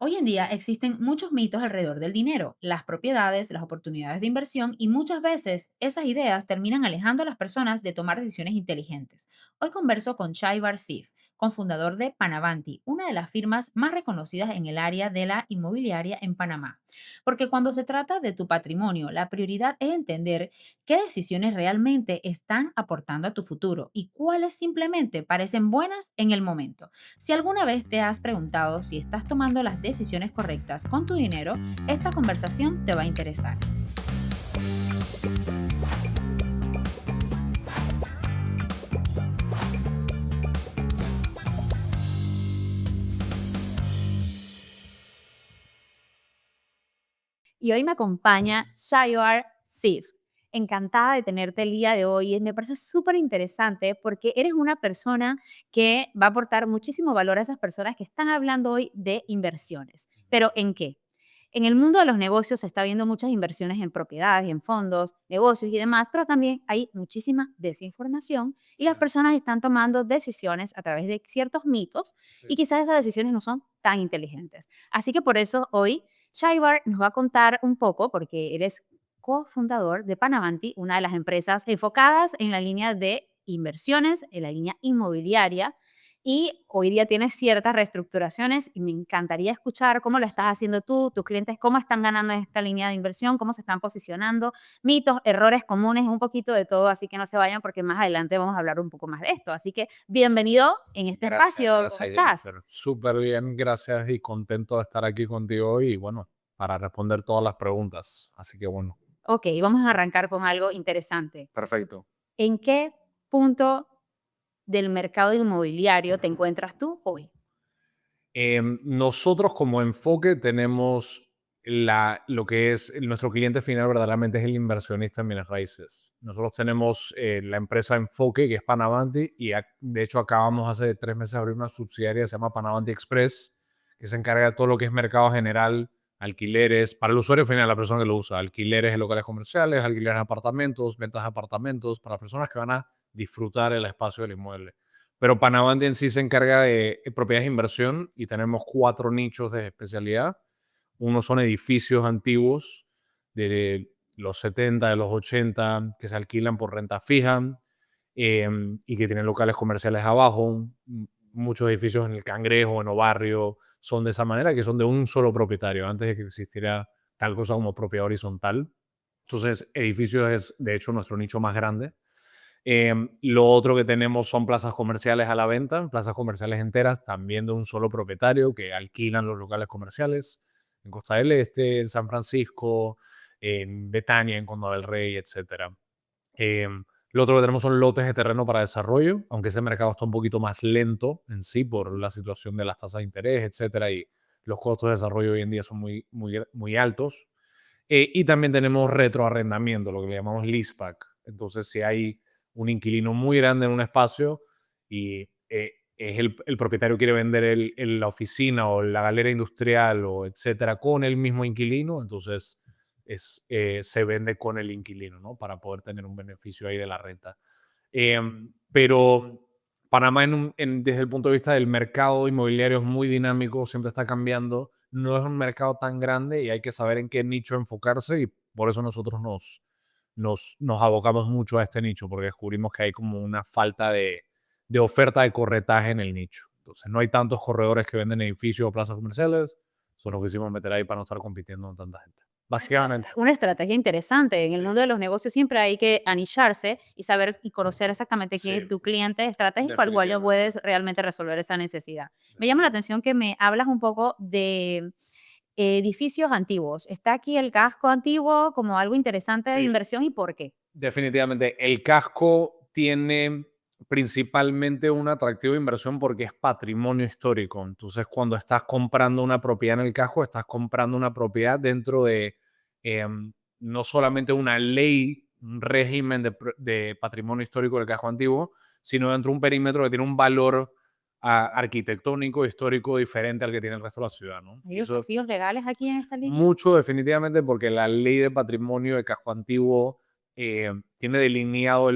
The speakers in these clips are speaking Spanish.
Hoy en día existen muchos mitos alrededor del dinero, las propiedades, las oportunidades de inversión y muchas veces esas ideas terminan alejando a las personas de tomar decisiones inteligentes. Hoy converso con Shaibar Sif, cofundador de Panavanti, una de las firmas más reconocidas en el área de la inmobiliaria en Panamá. Porque cuando se trata de tu patrimonio, la prioridad es entender qué decisiones realmente están aportando a tu futuro y cuáles simplemente parecen buenas en el momento. Si alguna vez te has preguntado si estás tomando las decisiones correctas con tu dinero, esta conversación te va a interesar. Y hoy me acompaña Shayar Sif. Encantada de tenerte el día de hoy. Me parece súper interesante porque eres una persona que va a aportar muchísimo valor a esas personas que están hablando hoy de inversiones. ¿Pero en qué? En el mundo de los negocios se está viendo muchas inversiones en propiedades, en fondos, negocios y demás, pero también hay muchísima desinformación y Sí, las personas están tomando decisiones a través de ciertos mitos y sí. quizás esas decisiones no son tan inteligentes. Así que por eso hoy Shaibar nos va a contar un poco, porque eres cofundador de Panavanti, una de las empresas enfocadas en la línea de inversiones, en la línea inmobiliaria, y hoy día tienes ciertas reestructuraciones y me encantaría escuchar cómo lo estás haciendo tú, tus clientes, cómo están ganando en esta línea de inversión, cómo se están posicionando, mitos, errores comunes, un poquito de todo, así que no se vayan porque más adelante vamos a hablar un poco más de esto. Así que bienvenido en este espacio, ¿cómo Gracias, estás? Jennifer. Súper bien, gracias y contento de estar aquí contigo hoy y bueno, para responder todas las preguntas. Así que bueno, Ok, vamos a arrancar con algo interesante. perfecto. ¿En qué punto del mercado inmobiliario te encuentras tú hoy? Nosotros como enfoque tenemos lo que es nuestro cliente final verdaderamente es el inversionista en bienes raíces. Nosotros tenemos la empresa Enfoque, que es Panavanti, y de hecho acabamos hace 3 meses de abrir una subsidiaria que se llama Panavanti Express, que se encarga de todo lo que es mercado general, alquileres, para el usuario final, la persona que lo usa, alquileres de locales comerciales, alquileres de apartamentos, ventas de apartamentos, para personas que van a disfrutar el espacio del inmueble. Pero Panavanti en sí se encarga de propiedades de inversión y tenemos 4 nichos de especialidad. Uno son edificios antiguos de los 70, de los 80, que se alquilan por renta fija y que tienen locales comerciales abajo. Muchos edificios en el Cangrejo, en Obarrio, son de esa manera, que son de un solo propietario, antes de que existiera tal cosa como propiedad horizontal. Entonces, edificios es, de hecho, nuestro nicho más grande. Lo otro que tenemos son plazas comerciales a la venta, plazas comerciales enteras, también de un solo propietario que alquilan los locales comerciales en Costa del Este, en San Francisco, en Betania, en Condado del Rey, etcétera. Lo otro que tenemos son lotes de terreno para desarrollo, aunque ese mercado está un poquito más lento en sí por la situación de las tasas de interés, etcétera, y los costos de desarrollo hoy en día son muy altos. Y también tenemos retroarrendamiento, lo que le llamamos leaseback. Entonces, si hay un inquilino muy grande en un espacio y es el propietario quiere vender la oficina o la galera industrial o etcétera con el mismo inquilino, entonces se vende con el inquilino, ¿no? Para poder tener un beneficio ahí de la renta. Pero Panamá, desde el punto de vista del mercado inmobiliario, es muy dinámico, siempre está cambiando. No es un mercado tan grande y hay que saber en qué nicho enfocarse y por eso nosotros nos abocamos mucho a este nicho, porque descubrimos que hay como una falta de oferta de corretaje en el nicho. Entonces, no hay tantos corredores que venden edificios o plazas comerciales. Eso nos quisimos meter ahí para no estar compitiendo con tanta gente. Básicamente. Una estrategia interesante. En el Sí, mundo de los negocios siempre hay que anicharse y saber y conocer exactamente quién sí, es tu cliente estratégico al cual ya definitivamente. puedes realmente resolver esa necesidad. Me llama la Definitivamente. atención que me hablas un poco de edificios antiguos. ¿Está aquí el casco antiguo como algo interesante de Sí, inversión y por qué? definitivamente. El casco tiene principalmente un atractivo de inversión porque es patrimonio histórico. Entonces, cuando estás comprando una propiedad en el casco, estás comprando una propiedad dentro de no solamente una ley, un régimen de patrimonio histórico del casco antiguo, sino dentro de un perímetro que tiene un valor arquitectónico, histórico diferente al que tiene el resto de la ciudad, ¿no? ¿Hay Y eso desafíos legales aquí en esta línea? mucho, definitivamente, porque la ley de patrimonio de casco antiguo tiene delineado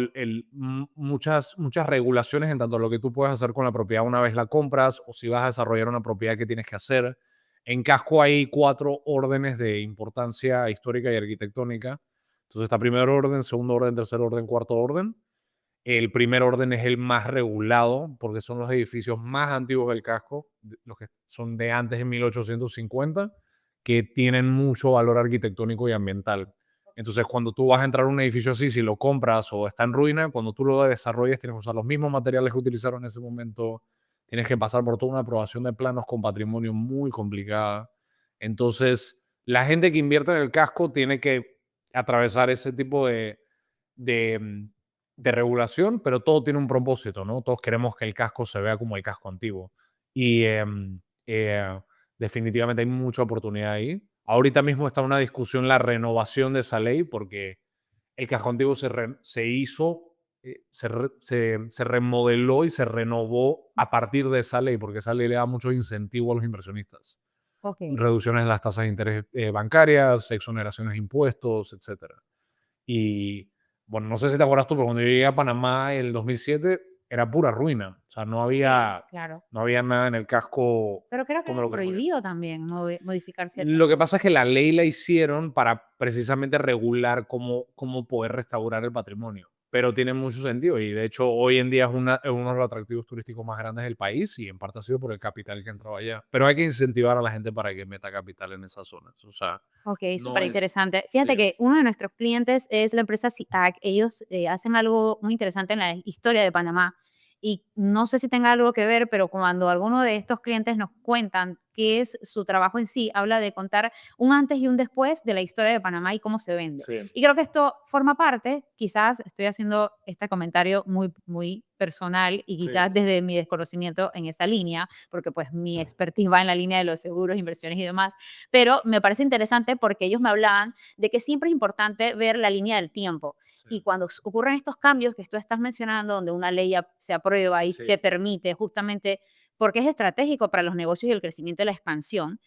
muchas regulaciones en tanto a lo que tú puedes hacer con la propiedad una vez la compras o si vas a desarrollar una propiedad que tienes que hacer. En casco hay 4 órdenes de importancia histórica y arquitectónica. Entonces está primer orden, segundo orden, tercer orden, cuarto orden. El primer orden es el más regulado porque son los edificios más antiguos del casco, los que son de antes de 1850, que tienen mucho valor arquitectónico y ambiental. Entonces, cuando tú vas a entrar a un edificio así, si lo compras o está en ruina, cuando tú lo desarrolles, tienes que usar los mismos materiales que utilizaron en ese momento, tienes que pasar por toda una aprobación de planos con patrimonio muy complicada. Entonces, la gente que invierte en el casco tiene que atravesar ese tipo de, mm, de regulación, pero todo tiene un propósito, ¿no? Todos queremos que el casco se vea como el casco antiguo. Y definitivamente hay mucha oportunidad ahí. Ahorita mismo está una discusión la renovación de esa ley porque el casco antiguo se hizo, se remodeló y se renovó a partir de esa ley, porque esa ley le da mucho incentivo a los inversionistas. Ok. Reducciones en las tasas de interés bancarias, exoneraciones de impuestos, etcétera. Y bueno, no sé si te acuerdas tú, pero cuando yo llegué a Panamá en el 2007 era pura ruina. O sea, Sí, claro. no había nada en el casco Pero creo que como era lo que es hoy. prohibido también modificar ciertas Lo que pasa cosas. es que la ley la hicieron para precisamente regular cómo poder restaurar el patrimonio. Pero tiene mucho sentido y de hecho hoy en día es uno de los atractivos turísticos más grandes del país y en parte ha sido por el capital que ha entrado allá. Pero hay que incentivar a la gente para que meta capital en esas zonas. O sea, Ok, súper no es... interesante. Sí, Fíjate que uno de nuestros clientes es la empresa CIAC. Ellos hacen algo muy interesante en la historia de Panamá. Y no sé si tenga algo que ver, pero cuando alguno de estos clientes nos cuentan qué es su trabajo en sí, habla de contar un antes y un después de la historia de Panamá y cómo se vende. sí. Y creo que esto forma parte, quizás estoy haciendo este comentario muy, muy personal y Sí, quizás desde mi desconocimiento en esa línea, porque pues mi expertise va en la línea de los seguros, inversiones y demás, pero me parece interesante porque ellos me hablaban de que siempre es importante ver la línea del tiempo. sí, Y cuando ocurren estos cambios que tú estás mencionando, donde una ley se aprueba y sí, se permite justamente porque es estratégico para los negocios y el crecimiento y la expansión,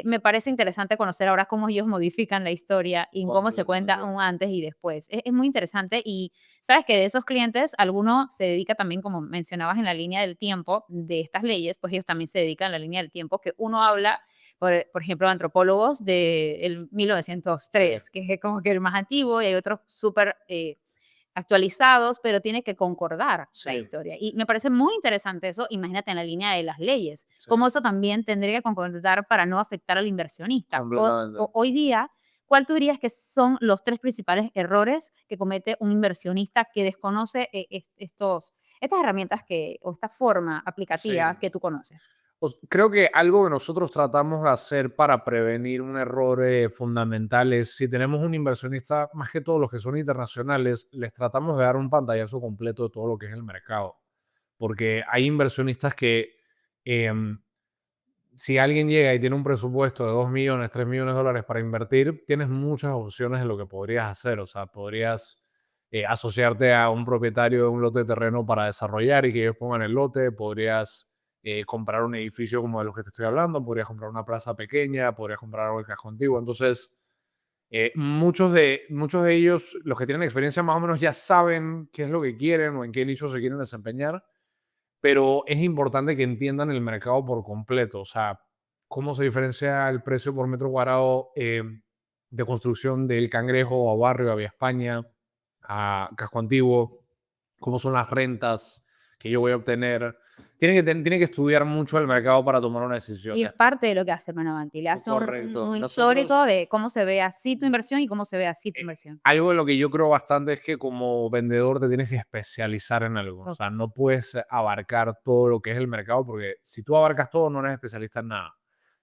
me parece interesante conocer ahora cómo ellos modifican la historia y cómo se cuenta completamente. un antes y después. Es muy interesante y sabes que de esos clientes, alguno se dedica también, como mencionabas, en la línea del tiempo de estas leyes, pues ellos también se dedican a la línea del tiempo, que uno habla por ejemplo, antropólogos del Sí, 1903, que es como que el más antiguo, y hay otros súper actualizados, pero tiene que concordar la sí, historia. Y me parece muy interesante eso, imagínate en la línea de las leyes, sí, cómo eso también tendría que concordar para no afectar al inversionista. completamente. Hoy día, ¿cuál tú dirías que son los tres principales errores que comete un inversionista que desconoce estas herramientas o esta forma Sí. aplicativa que tú conoces? Creo que algo que nosotros tratamos de hacer para prevenir un error fundamental es, si tenemos un inversionista, más que todos los que son internacionales, les tratamos de dar un pantallazo completo de todo lo que es el mercado. Porque hay inversionistas que, em, si alguien llega y tiene un presupuesto de 2 millones, 3 millones de dólares para invertir, tienes muchas opciones de lo que podrías hacer. O sea, podrías asociarte a un propietario de un lote de terreno para desarrollar y que ellos pongan el lote. Podrías comprar un edificio como de los que te estoy hablando. Podrías comprar una plaza pequeña. Podrías comprar algo de casco antiguo. Entonces, muchos de ellos, los que tienen experiencia más o menos ya saben qué es lo que quieren o en qué nicho se quieren desempeñar, pero es importante que entiendan el mercado por completo. O sea, cómo se diferencia el precio por metro cuadrado de construcción del Cangrejo a Barrio, a Vía España, a Casco Antiguo, cómo son las rentas que yo voy a obtener. Tienen que estudiar mucho el mercado para tomar una decisión. Y es parte de lo que hace Manavanti. Le hace Correcto. un histórico Nosotros, de cómo se ve así tu inversión y cómo se ve así tu eh, inversión. algo en lo que yo creo bastante es que como vendedor te tienes que especializar en algo. O sea, Okey. no puedes abarcar todo lo que es el mercado porque si tú abarcas todo no eres especialista en nada.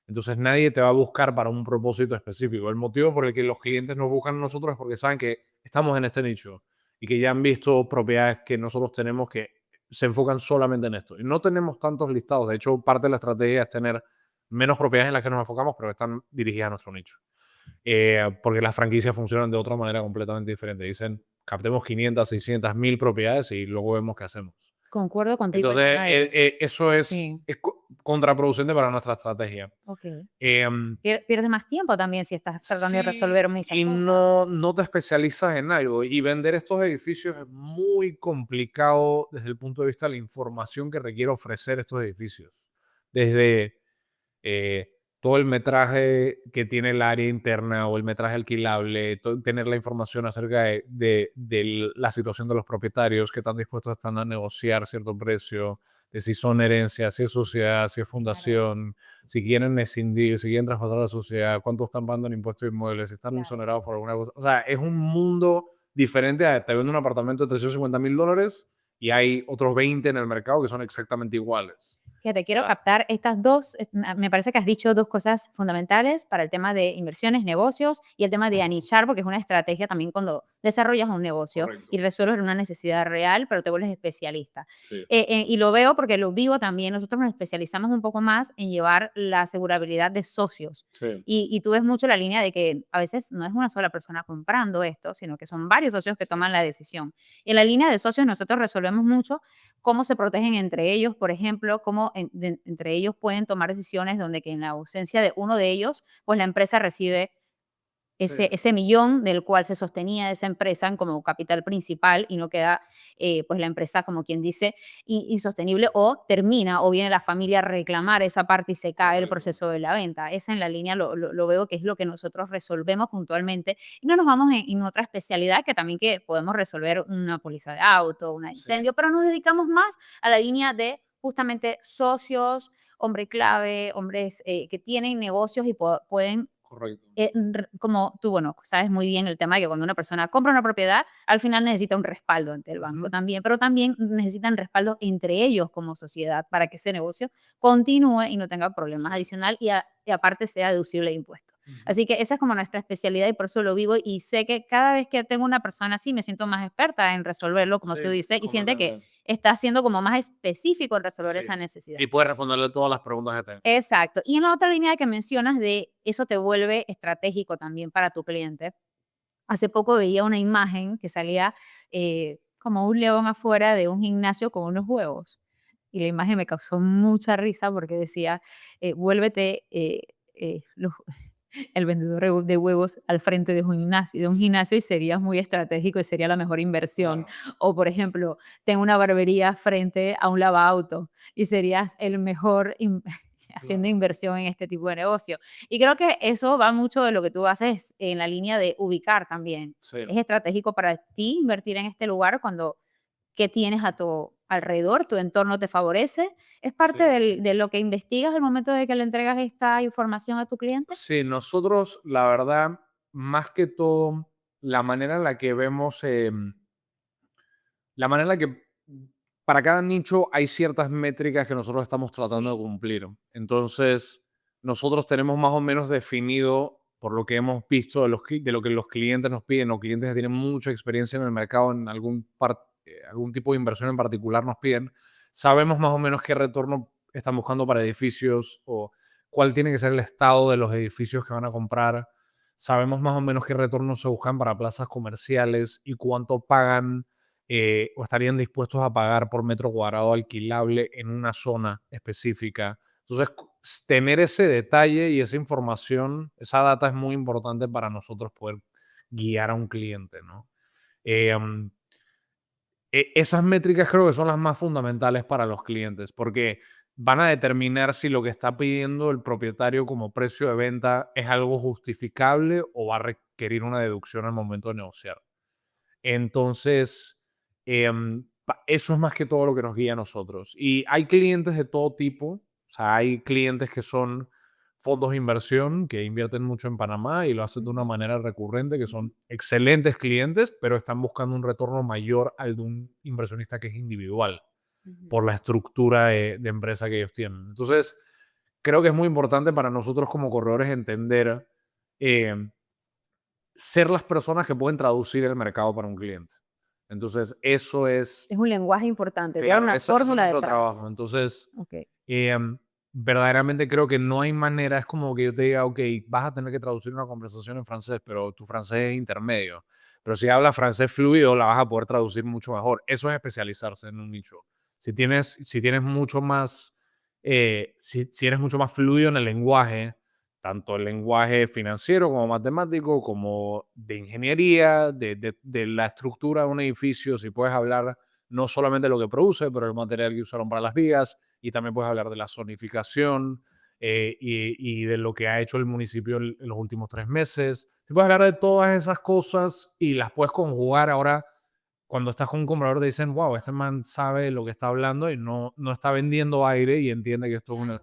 Entonces nadie te va a buscar para un propósito específico. El motivo por el que los clientes nos buscan a nosotros es porque saben que estamos en este nicho y que ya han visto propiedades que nosotros tenemos que se enfocan solamente en esto. Y no tenemos tantos listados. De hecho, parte de la estrategia es tener menos propiedades en las que nos enfocamos, pero que están dirigidas a nuestro nicho. Porque las franquicias funcionan de otra manera completamente diferente. Dicen, captemos 500, 600, 1000 propiedades y luego vemos qué hacemos. Concuerdo contigo en Entonces, nada de eso. eso Sí, es contraproducente para nuestra estrategia. okey. Em, Pierdes más tiempo también si estás tratando de sí, resolver muchas y cosas. no te especializas en algo. Y vender estos edificios es muy complicado desde el punto de vista de la información que requiere ofrecer estos edificios. Desde todo el metraje que tiene el área interna o el metraje alquilable, tener la información acerca de la situación de los propietarios, que están dispuestos están a negociar cierto precio, de si son herencias, si es sociedad, si es Claro, fundación, si quieren escindir, si quieren traspasar a la sociedad, cuánto están pagando en impuestos de inmuebles, si están claro. exonerados por alguna cosa. O sea, es un mundo diferente a te vendo un apartamento de $350,000 y hay otros 20 en el mercado que son exactamente iguales. Fíjate, quiero Ah, captar estas dos, me parece que has dicho dos cosas fundamentales para el tema de inversiones, negocios y el tema de anichar, porque es una estrategia también cuando desarrollas un negocio y correcto. resuelves una necesidad real, pero te vuelves especialista. Sí, Y lo veo porque lo vivo también, nosotros nos especializamos un poco más en llevar la asegurabilidad de socios. sí, Y tú ves mucho la línea de que a veces no es una sola persona comprando esto, sino que son varios socios que sí, toman la decisión. Y en la línea de socios nosotros resolvemos mucho cómo se protegen entre ellos, por ejemplo, cómo entre ellos pueden tomar decisiones donde que en la ausencia de uno de ellos, pues la empresa recibe sí. ese millón del cual se sostenía esa empresa como capital principal y no queda pues la empresa como quien dice insostenible o termina o viene la familia a reclamar esa parte y se cae el Correcto. proceso de la venta. Esa en la línea lo veo que es lo que nosotros resolvemos puntualmente y no nos vamos en otra especialidad que también que podemos resolver una póliza de auto, un Sí, incendio, pero nos dedicamos más a la línea de justamente socios, hombre clave, hombres que tienen negocios y pueden correcto. como tú, bueno, sabes muy bien el tema de que cuando una persona compra una propiedad, al final necesita un respaldo ante el banco Ujú. también, pero también necesitan respaldo entre ellos como sociedad para que ese negocio continúe y no tenga problemas Sí. adicional y aparte sea deducible de impuestos. Ujú. Así que esa es como nuestra especialidad y por eso lo vivo y sé que cada vez que tengo una persona así me siento más experta en resolverlo, como Sí, tú dices, y siente que completamente. está siendo como más específico en resolver Sí. esa necesidad. Y puedes responderle todas las preguntas que tengas. Exacto. Y en la otra línea que mencionas de eso te vuelve estratégico también para tu cliente. Hace poco veía una imagen que salía como un león afuera de un gimnasio con unos huevos. Y la imagen me causó mucha risa porque decía, vuélvete el vendedor de huevos al frente de un gimnasio y serías muy estratégico y sería la mejor inversión. Claro. O, por ejemplo, ten una barbería frente a un lavauto y serías el mejor haciendo Claro. inversión en este tipo de negocio. Y creo que eso va mucho de lo que tú haces en la línea de ubicar también. Sí. Es estratégico para ti invertir en este lugar cuando qué tienes a tu alrededor, tu entorno te favorece. ¿Es parte Sí. de lo que investigas al momento de que le entregas esta información a tu cliente? Sí, nosotros, la verdad, más que todo, la manera en la que vemos, la manera en la que para cada nicho hay ciertas métricas que nosotros estamos tratando de Sí. cumplir. Entonces, nosotros tenemos más o menos definido, por lo que hemos visto de lo que los clientes nos piden, los clientes que tienen mucha experiencia en el mercado, en algún tipo de inversión en particular nos piden, sabemos más o menos qué retorno están buscando para edificios o cuál tiene que ser el estado de los edificios que van a comprar. Sabemos más o menos qué retornos se buscan para plazas comerciales y cuánto pagan o estarían dispuestos a pagar por metro cuadrado alquilable en una zona específica. Entonces, tener ese detalle y esa información, esa data es muy importante para nosotros poder guiar a un cliente, ¿no? Eh, um, Esas métricas creo que son las más fundamentales para los clientes, porque van a determinar si lo que está pidiendo el propietario como precio de venta es algo justificable o va a requerir una deducción al momento de negociar. Entonces, eso es más que todo lo que nos guía a nosotros. Y hay clientes de todo tipo, o sea, hay clientes que son fondos de inversión que invierten mucho en Panamá y lo hacen de una Ujú, manera recurrente, que son excelentes clientes, pero están buscando un retorno mayor al de un inversionista que es individual ujú. por la estructura de empresa que ellos tienen. Entonces, creo que es muy importante para nosotros como corredores entender eh, ser las personas que pueden traducir el mercado para un cliente. Entonces, eso es, Es un lenguaje importante, llevar claro, una eso es fórmula nuestro detrás. trabajo. Entonces, Okey. em, verdaderamente creo que no hay manera, es como que yo te diga, ok, vas a tener que traducir una conversación en francés, pero tu francés es intermedio. Pero si hablas francés fluido, la vas a poder traducir mucho mejor. Eso es especializarse en un nicho. Si tienes mucho más, si eres mucho más fluido en el lenguaje, tanto el lenguaje financiero como matemático, como de ingeniería, de la estructura de un edificio, si puedes hablar no solamente de lo que produce, pero el material que usaron para las vías, y también puedes hablar de la zonificación, y de lo que ha hecho el municipio en los últimos 3 meses. Te puedes hablar de todas esas cosas y las puedes conjugar ahora cuando estás con un comprador te dicen, wow, este man sabe de lo que está hablando y no está vendiendo aire y entiende que esto es una...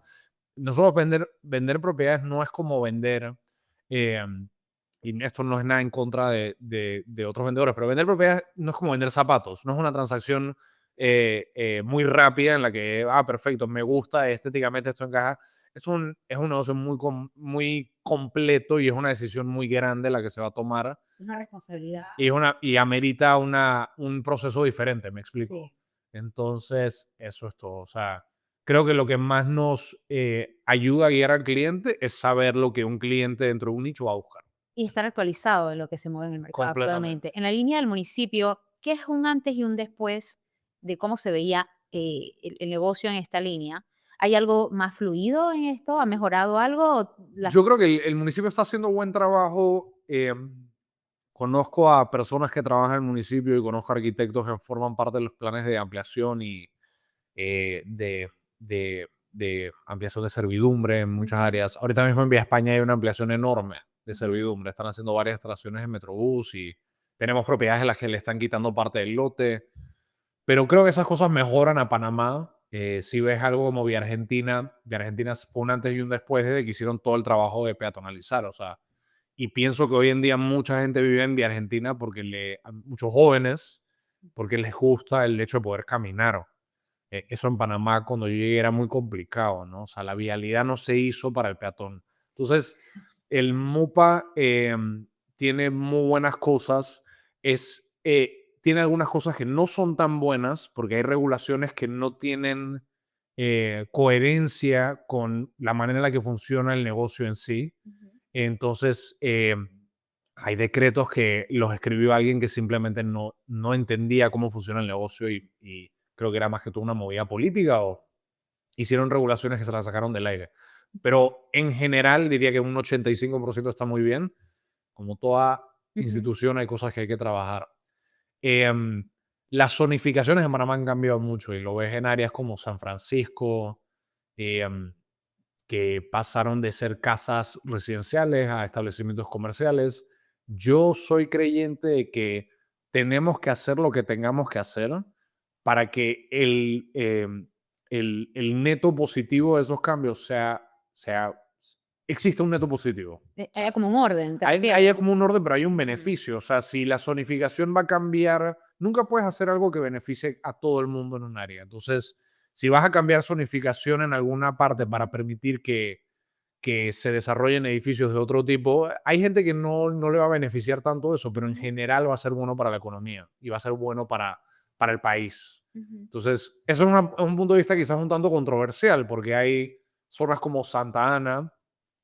Nosotros vender propiedades no es como vender, eh, y esto no es nada en contra de otros vendedores, pero vender propiedades no es como vender zapatos, no es una transacción muy rápida en la que, perfecto, me gusta, estéticamente esto encaja. Es un negocio muy completo y es una decisión muy grande la que se va a tomar Una responsabilidad. y amerita un proceso diferente, me explico. Sí. Entonces, eso es todo. O sea, creo que lo que más nos ayuda a guiar al cliente es saber lo que un cliente dentro de un nicho va a buscar. Y estar actualizado de lo que se mueve en el mercado Completamente. actualmente. En la línea del municipio, ¿qué es un antes y un después de cómo se veía el negocio en esta línea? ¿Hay algo más fluido en esto? ¿Ha mejorado algo? ¿O Yo creo que el municipio está haciendo buen trabajo. Conozco a personas que trabajan en el municipio y conozco a arquitectos que forman parte de los planes de ampliación y eh, de, de ampliación de servidumbre en muchas Ujú, áreas. Ahorita mismo en Vía España hay una ampliación enorme de ujú, servidumbre. Están haciendo varias estaciones de Metrobús y tenemos propiedades en las que le están quitando parte del lote. Pero creo que esas cosas mejoran a Panamá. Si ves algo como Vía Argentina fue un antes y un después de que hicieron todo el trabajo de peatonalizar. O sea, y pienso que hoy en día mucha gente vive en Vía Argentina porque muchos jóvenes, porque les gusta el hecho de poder caminar. Eso en Panamá cuando yo llegué era muy complicado, ¿no? O sea, la vialidad no se hizo para el peatón. Entonces, el MUPA tiene muy buenas cosas, tiene algunas cosas que no son tan buenas porque hay regulaciones que no tienen coherencia con la manera en la que funciona el negocio en sí. ujú. Entonces, hay decretos que los escribió alguien que simplemente no entendía cómo funciona el negocio y creo que era más que todo una movida política o hicieron regulaciones que se las sacaron del aire. Pero en general diría que un 85% está muy bien. Como toda Ujú. institución hay cosas que hay que trabajar. Em, las zonificaciones en Panamá han cambiado mucho y lo ves en áreas como San Francisco, em, que pasaron de ser casas residenciales a establecimientos comerciales. Yo soy creyente de que tenemos que hacer lo que tengamos que hacer para que el neto positivo de esos cambios exista un neto positivo. O Hay sea, como un orden, ¿te hay refieres? como un orden, pero hay un Ujú, beneficio. O sea, si la zonificación va a cambiar, nunca puedes hacer algo que beneficie a todo el mundo en un área. Entonces, si vas a cambiar zonificación en alguna parte para permitir que se desarrollen edificios de otro tipo, hay gente que no le va a beneficiar tanto eso, pero en ujú, general va a ser bueno para la economía y va a ser bueno para el país. ujú. Entonces, eso es un punto de vista quizás un tanto controversial, porque hay zonas como Santa Ana,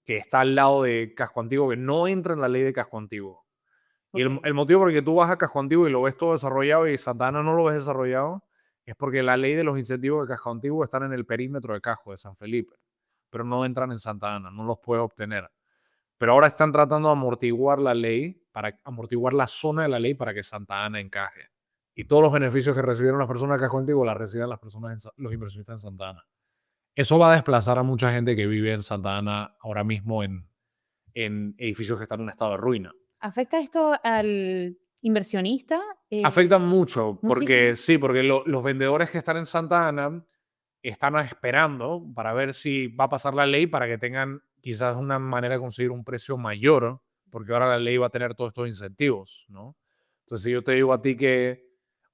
que está al lado de Casco Antiguo, que no entra en la ley de Casco Antiguo. Y el, Ok. el motivo por el que tú vas a Casco Antiguo y lo ves todo desarrollado y Santa Ana no lo ves desarrollado es porque la ley de los incentivos de Casco Antiguo están en el perímetro de Casco de San Felipe, pero no entran en Santa Ana, no los puedes obtener. Pero ahora están tratando de amortiguar la ley, para amortiguar la zona de la ley para que Santa Ana encaje. Y todos los beneficios que recibieron las personas de Casco Antiguo las reciben las personas, los inversionistas en Santa Ana. Eso va a desplazar a mucha gente que vive en Santa Ana ahora mismo en edificios que están en estado de ruina. ¿Afecta esto al inversionista? Afecta mucho, Muchísimo. porque sí, porque los vendedores que están en Santa Ana están esperando para ver si va a pasar la ley para que tengan quizás una manera de conseguir un precio mayor, porque ahora la ley va a tener todos estos incentivos, ¿no? Entonces, si yo te digo a ti que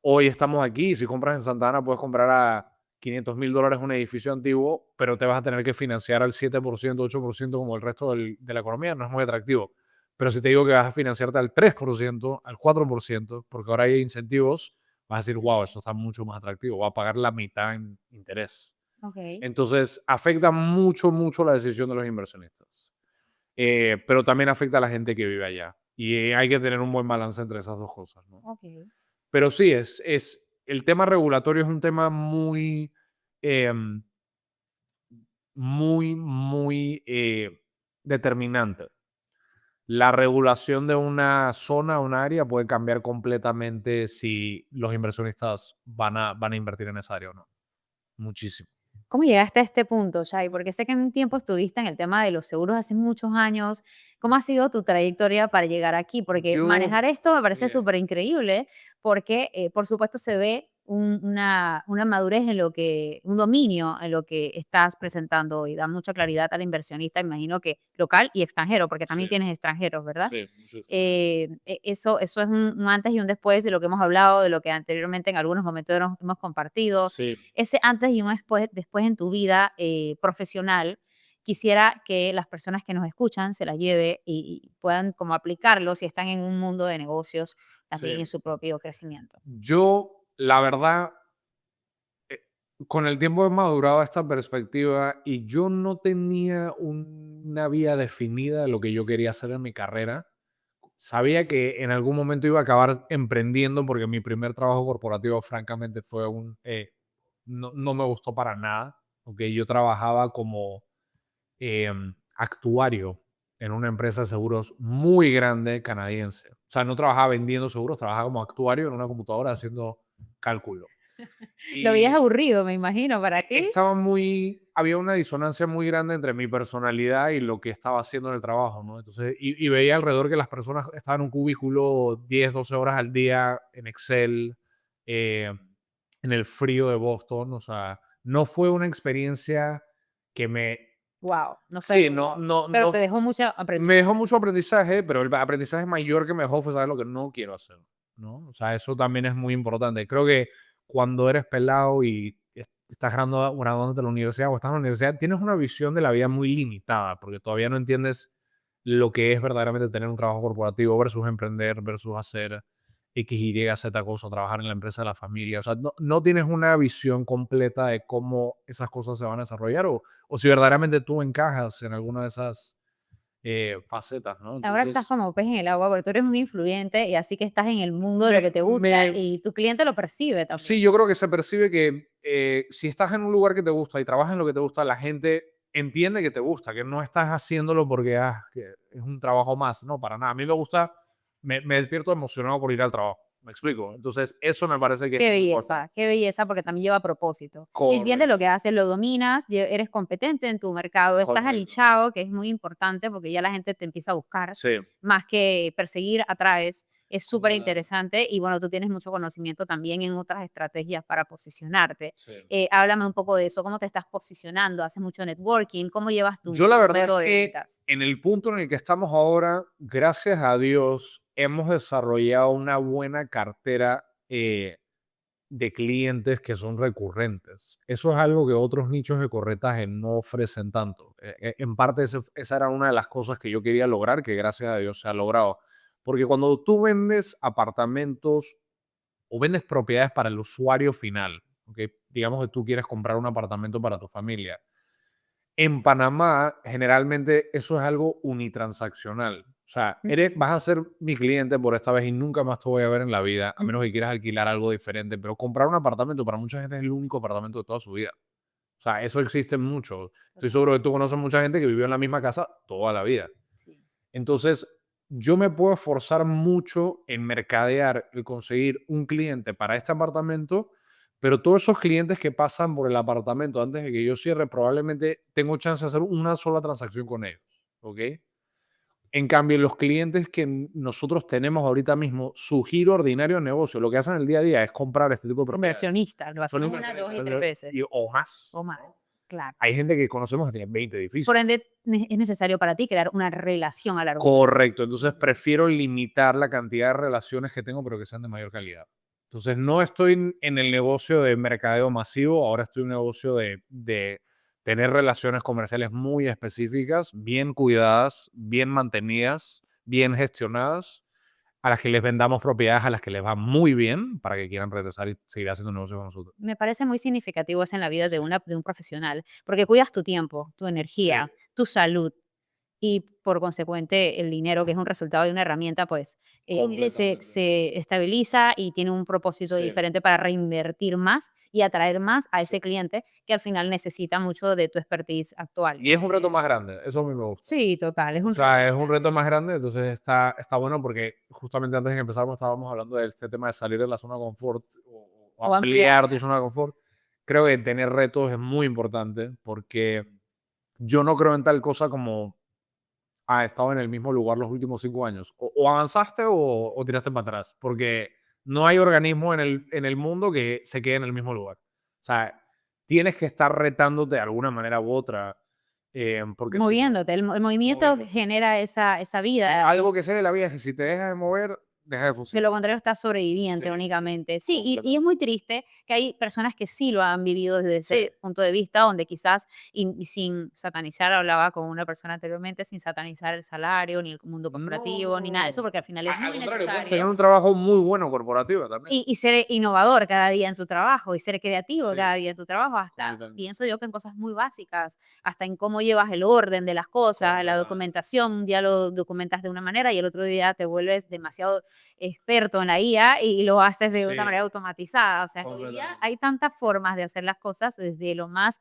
hoy estamos aquí, si compras en Santa Ana puedes comprar a $500,000 un edificio antiguo, pero te vas a tener que financiar al 7%, 8% como el resto de la economía, no es muy atractivo. Pero si te digo que vas a financiarte al 3%, al 4%, porque ahora hay incentivos, vas a decir, wow, eso está mucho más atractivo, va a pagar la mitad en interés. Ok. Entonces, afecta mucho, mucho la decisión de los inversionistas. Pero también afecta a la gente que vive allá. Y hay que tener un buen balance entre esas dos cosas, ¿no? Ok. Pero sí, el tema regulatorio es un tema em, muy determinante. La regulación de una zona, una área, puede cambiar completamente si los inversionistas van a invertir en esa área o no. Muchísimo. ¿Cómo llegaste a este punto, Shai? Porque sé que en un tiempo estuviste en el tema de los seguros hace muchos años. ¿Cómo ha sido tu trayectoria para llegar aquí? Porque Yo, manejar esto me parece bien, súper increíble, porque por supuesto se ve una madurez en lo que, un dominio en lo que estás presentando y da mucha claridad al inversionista, imagino que local y extranjero, porque sí, también tienes extranjeros, ¿verdad? sí, mucho extranjero. Eso es un antes y un después de lo que hemos hablado, de lo que anteriormente en algunos momentos hemos compartido. Sí, Ese antes y un después en tu vida profesional, quisiera que las personas que nos escuchan se la lleve y puedan como aplicarlo si están en un mundo de negocios también en sí. su propio crecimiento. Yo, la verdad, eh, con el tiempo he madurado esta perspectiva y yo no tenía una vía definida de lo que yo quería hacer en mi carrera. Sabía que en algún momento iba a acabar emprendiendo porque mi primer trabajo corporativo, francamente, fue no me gustó para nada. Okay, yo trabajaba como actuario en una empresa de seguros muy grande canadiense. O sea, no trabajaba vendiendo seguros, trabajaba como actuario en una computadora haciendo cálculo. Lo veías Y aburrido, me imagino, para ti. había una disonancia muy grande entre mi personalidad y lo que estaba haciendo en el trabajo, ¿no? Entonces, y veía alrededor que las personas estaban en un cubículo 10, 12 horas al día en Excel, eh, en el frío de Boston. O sea, no fue una experiencia que Wow, no fue sí, no, como, pero te dejó mucho me dejó aprendizaje. mucho aprendizaje, pero el aprendizaje mayor que me dejó fue saber lo que no quiero hacer, ¿no? O sea, eso también es muy importante. Creo que cuando eres pelado y estás graduándote de la universidad o estás en la universidad, tienes una visión de la vida muy limitada, porque todavía no entiendes lo que es verdaderamente tener un trabajo corporativo versus emprender, versus hacer X, Y, Z cosa, trabajar en la empresa de la familia. O sea, no tienes una visión completa de cómo esas cosas se van a desarrollar o si verdaderamente tú encajas en alguna de esas facetas, ¿no? Ahora estás Entonces, como pez en el agua, porque tú eres un influyente y así que estás en el mundo de lo me, que te gusta me, y tu cliente lo percibe también. sí, yo creo que se percibe que si estás en un lugar que te gusta y trabajas en lo que te gusta, la gente entiende que te gusta, que no estás haciéndolo porque que es un trabajo más, no, para nada. A mí me gusta, me despierto emocionado por ir al trabajo, me explico. Entonces, eso me parece que es muy importante. Qué belleza, porque también lleva propósito. Y entiendes lo Correcto, que haces, lo dominas, eres competente en tu mercado, estás correcto. alichado, que es muy importante porque ya la gente te empieza a buscar, Sí, más que perseguir atraes. Es súper completamente. interesante y bueno, tú tienes mucho conocimiento también en otras estrategias para posicionarte. Sí. Háblame un poco de eso, cómo te estás posicionando, haces mucho networking, cómo llevas Yo tu la verdad es método de que ventas. en el punto en el que estamos ahora, gracias a Dios, hemos desarrollado una buena cartera de clientes que son recurrentes. Eso es algo que otros nichos de corretaje no ofrecen tanto. En parte esa era una de las cosas que yo quería lograr, que gracias a Dios se ha logrado. Porque cuando tú vendes apartamentos o vendes propiedades para el usuario final, ¿ok? Digamos que tú quieres comprar un apartamento para tu familia, en Panamá, generalmente eso es algo unitransaccional. O sea, vas a ser mi cliente por esta vez y nunca más te voy a ver en la vida, a menos que quieras alquilar algo diferente. Pero comprar un apartamento para mucha gente es el único apartamento de toda su vida. O sea, eso existe mucho. Estoy Total, seguro que tú conoces mucha gente que vivió en la misma casa toda la vida. sí. Entonces, yo me puedo esforzar mucho en mercadear, el conseguir un cliente para este apartamento, pero todos esos clientes que pasan por el apartamento antes de que yo cierre, probablemente tengo chance de hacer una sola transacción con ellos, ¿ok? En cambio, los clientes que nosotros tenemos ahorita mismo, su giro ordinario de negocio, lo que hacen el día a día es comprar este tipo de propiedades. Inversionistas, lo Son hacen una, dos y inversionistas tres veces o más, o ¿no? más, claro. Hay gente que conocemos que tiene 20 Por edificios. ende, es necesario para ti crear una relación a largo plazo. Correcto, entonces prefiero limitar la cantidad de relaciones que tengo, pero que sean de mayor calidad. Entonces no estoy en el negocio de mercadeo masivo, ahora estoy en un negocio de tener relaciones comerciales muy específicas, bien cuidadas, bien mantenidas, bien gestionadas, a las que les vendamos propiedades a las que les va muy bien para que quieran regresar y seguir haciendo negocio con nosotros. Me parece muy significativo eso en la vida Sí, de un profesional, porque cuidas tu tiempo, tu sí, energía, tu salud y por consecuente el dinero, que es un resultado de una herramienta, pues completamente. se estabiliza y tiene un propósito Sí, diferente para reinvertir más y atraer más a sí. ese cliente que al final necesita mucho de tu expertise actual. Y es un reto más grande, eso a mí me gusta. Sí, total, es O un reto sea, es más un grande. reto más grande, entonces está bueno porque justamente antes de que empezáramos estábamos hablando de este tema de salir de la zona de confort o O ampliar. ampliar tu zona de confort. creo que tener retos es muy importante porque yo no creo en tal cosa como, he estado en el mismo lugar los últimos 5 años. O avanzaste o tiraste para atrás, porque no hay organismo en el mundo que se quede en el mismo lugar. O sea, tienes que estar retándote de alguna manera u otra, porque si no, Moviéndote, el movimiento moviéndote. genera esa Sí, vida. algo que sé de la vida es que si te dejas de mover, deja de De funcionar. lo contrario, estás Sí, sobreviviente sí, únicamente. Sí, y es completamente. muy triste que hay personas que sí lo han vivido desde Sí, ese punto de vista, donde quizás, y sin satanizar, hablaba con una persona anteriormente, sin satanizar el salario, ni el mundo no, corporativo, no, ni no, nada de eso, no. porque al final es Al muy contrario, puedes tener necesario. un trabajo muy bueno corporativo también. Y ser innovador cada día en tu trabajo y ser creativo Sí, cada día en tu trabajo, hasta completamente. pienso yo que en cosas muy básicas, hasta en cómo llevas el orden de las cosas, la Completamente. documentación, un día lo documentas de una manera y el otro día te vuelves demasiado experto en la IA y lo haces de una Sí, manera automatizada. O sea, hoy día completamente. hay tantas formas de hacer las cosas desde lo más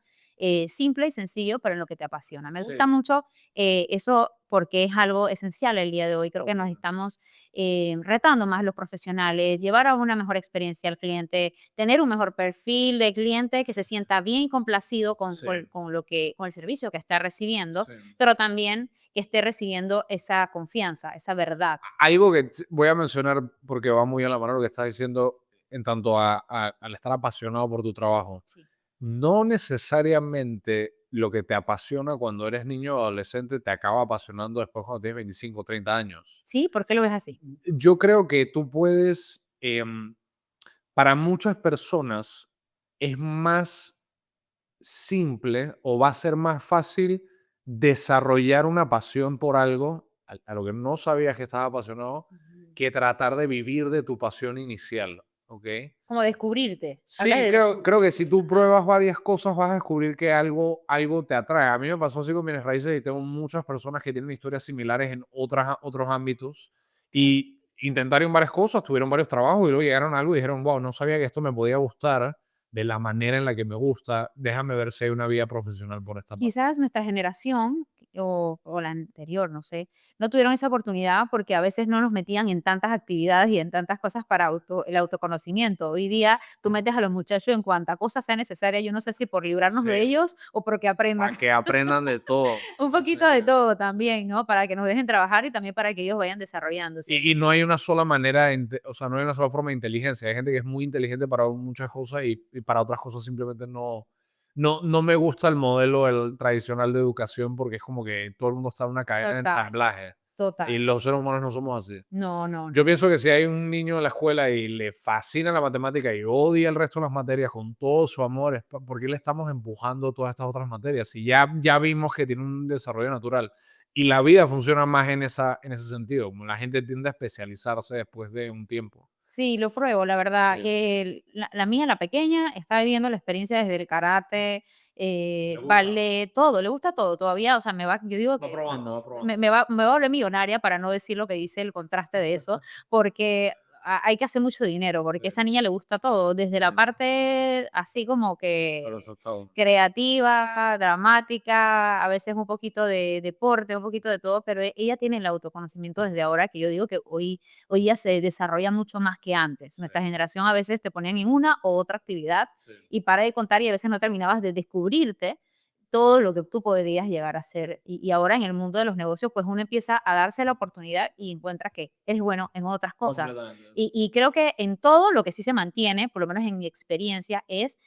simple y sencillo, pero en lo que te apasiona. Me gusta Sí, mucho eso porque es algo esencial el día de hoy. Creo que nos completamente. estamos retando más los profesionales, llevar a una mejor experiencia al cliente, tener un mejor perfil de cliente que se sienta bien y complacido Sí, con el servicio que está recibiendo, sí. pero también que esté recibiendo esa confianza, esa verdad. Algo que voy a mencionar porque va muy a la mano lo que estás diciendo en tanto al estar apasionado por tu trabajo. Sí. No necesariamente lo que te apasiona cuando eres niño o adolescente te acaba apasionando después cuando tienes 25 o 30 años. ¿Sí? ¿Por qué lo ves así? Yo creo que tú puedes, para muchas personas es más simple o va a ser más fácil desarrollar una pasión por algo a lo que no sabías que estabas apasionado Ujú. que tratar de vivir de tu pasión inicial, ¿ok? Como descubrirte. Hablas Sí, de creo que descubrirte. si tú Ajá. pruebas varias cosas vas a descubrir que algo te atrae. A mí me pasó así con bienes raíces y tengo muchas personas que tienen historias similares en otros ámbitos y intentaron varias cosas, tuvieron varios trabajos y luego llegaron a algo y dijeron, wow, no sabía que esto me podía gustar de la manera en la que me gusta, déjame ver si hay una vía profesional por esta parte. Quizás nuestra generación o la anterior, no sé, no tuvieron esa oportunidad porque a veces no nos metían en tantas actividades y en tantas cosas para el autoconocimiento. Hoy día tú metes a los muchachos en cuanta cosa sea necesaria, yo no sé si por librarnos Sí, de ellos o porque aprendan. para que aprendan de todo. Un poquito de todo también, ¿no? Para que nos dejen trabajar y también para que ellos vayan desarrollándose. Y no hay una sola manera, o sea, no hay una sola forma de inteligencia. Hay gente que es muy inteligente para muchas cosas y para otras cosas simplemente no me gusta el modelo el tradicional de educación porque es como que todo el mundo está en una cadena de Total, ensamblaje y total. los seres humanos no somos así. No, no, Yo no. pienso que si hay un niño en la escuela y le fascina la matemática y odia el resto de las materias con todo su amor, ¿por qué le estamos empujando todas estas otras materias? Si ya vimos que tiene un desarrollo natural y la vida funciona más en ese sentido, como la gente tiende a especializarse después de un tiempo. Sí, lo pruebo, la Sí, verdad. La mía, la pequeña, está viviendo la experiencia desde el karate, le gusta. ballet, todo, le gusta todo todavía. O sea, yo digo Va que probando, va probando. me va a volver millonaria para no decir lo que dice el contraste de eso, porque hay que hacer mucho dinero, porque a Sí, esa niña le gusta todo, desde la sí, parte así como pero que eso está bueno. creativa, dramática, a veces un poquito de deporte, un poquito de todo, pero ella tiene el autoconocimiento desde ahora, que yo digo que hoy día se desarrolla mucho más que antes. Sí, Nuestra generación a veces te ponían en una o otra actividad sí, y para de contar y a veces no terminabas de descubrirte todo lo que tú podrías llegar a ser. Y ahora en el mundo de los negocios, pues uno empieza a darse la oportunidad y encuentra que eres bueno en otras cosas. completamente. Y creo que en todo lo que sí se mantiene, por lo menos en mi experiencia, es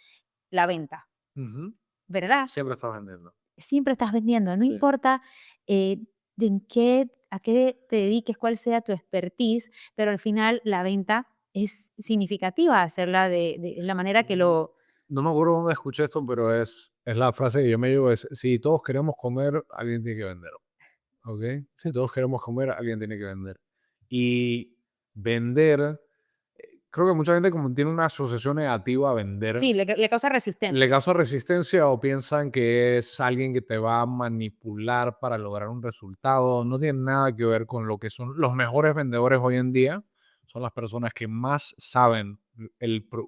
la venta, Ujú. ¿verdad? Siempre estás vendiendo. Siempre estás vendiendo, no Sí. importa a qué te dediques, cuál sea tu expertise, pero al final la venta es significativa hacerla de la manera que Mm, lo... no me acuerdo dónde escuché esto, pero es la frase que yo me llevo, es, si todos queremos comer, alguien tiene que vender, ¿ok? Si todos queremos comer, alguien tiene que vender. Y vender, creo que mucha gente como tiene una asociación negativa a vender, Sí, le causa le resistencia. causa resistencia o piensan que es alguien que te va a manipular para lograr un resultado. No tiene nada que ver con lo que son los mejores vendedores hoy en día. Son las personas que más saben,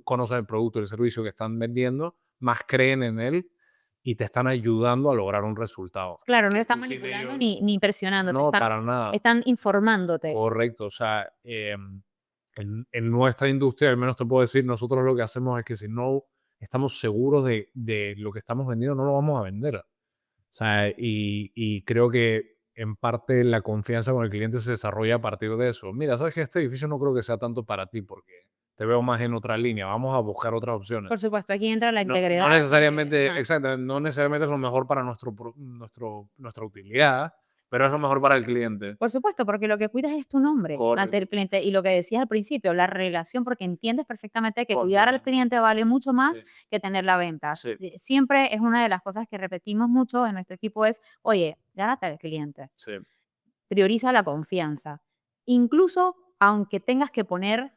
conocen el producto, el servicio que están vendiendo, más creen en él y te están ayudando a lograr un resultado. Claro, no le Que están tú sin manipulando ellos, ni impresionándote, no, para nada. están informándote. Correcto. O sea, en nuestra industria, al menos te puedo decir, nosotros lo que hacemos es que si no estamos seguros de lo que estamos vendiendo, no lo vamos a vender. O sea, y creo que en parte la confianza con el cliente se desarrolla a partir de eso. Mira, sabes que este edificio no creo que sea tanto para ti porque te veo más en otra línea. Vamos a buscar otras Por opciones. supuesto, aquí entra la No integridad. necesariamente, Ajá. exacto, no necesariamente es lo mejor para nuestra utilidad, pero es lo mejor para el cliente. Por supuesto, porque lo que cuidas es tu nombre ante Correcto. el cliente y lo que decías al principio, la relación, porque entiendes perfectamente que cuidar al Completamente. cliente vale mucho Sí, más que tener la venta. sí, Siempre es una de las cosas que repetimos mucho en nuestro equipo es, oye, gánate al cliente, sí. prioriza la confianza. Incluso aunque tengas que poner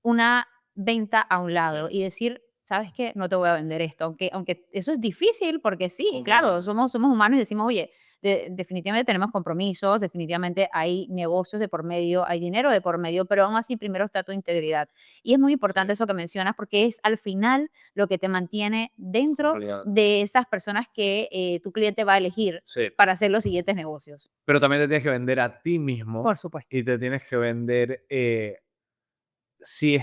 una venta a un Sí, lado y decir, ¿sabes qué? No te voy a vender esto. Aunque eso es difícil porque sí, claro, completamente. somos humanos y decimos, oye, definitivamente tenemos compromisos, definitivamente hay negocios de por medio, hay dinero de por medio, pero aún así primero está tu integridad. Y es muy Sí, importante eso que mencionas porque es al final lo que te mantiene dentro completamente. de esas personas que tu cliente va a elegir Sí. para hacer los siguientes negocios. Pero también te tienes que vender a ti mismo Por supuesto. y te tienes que vender, si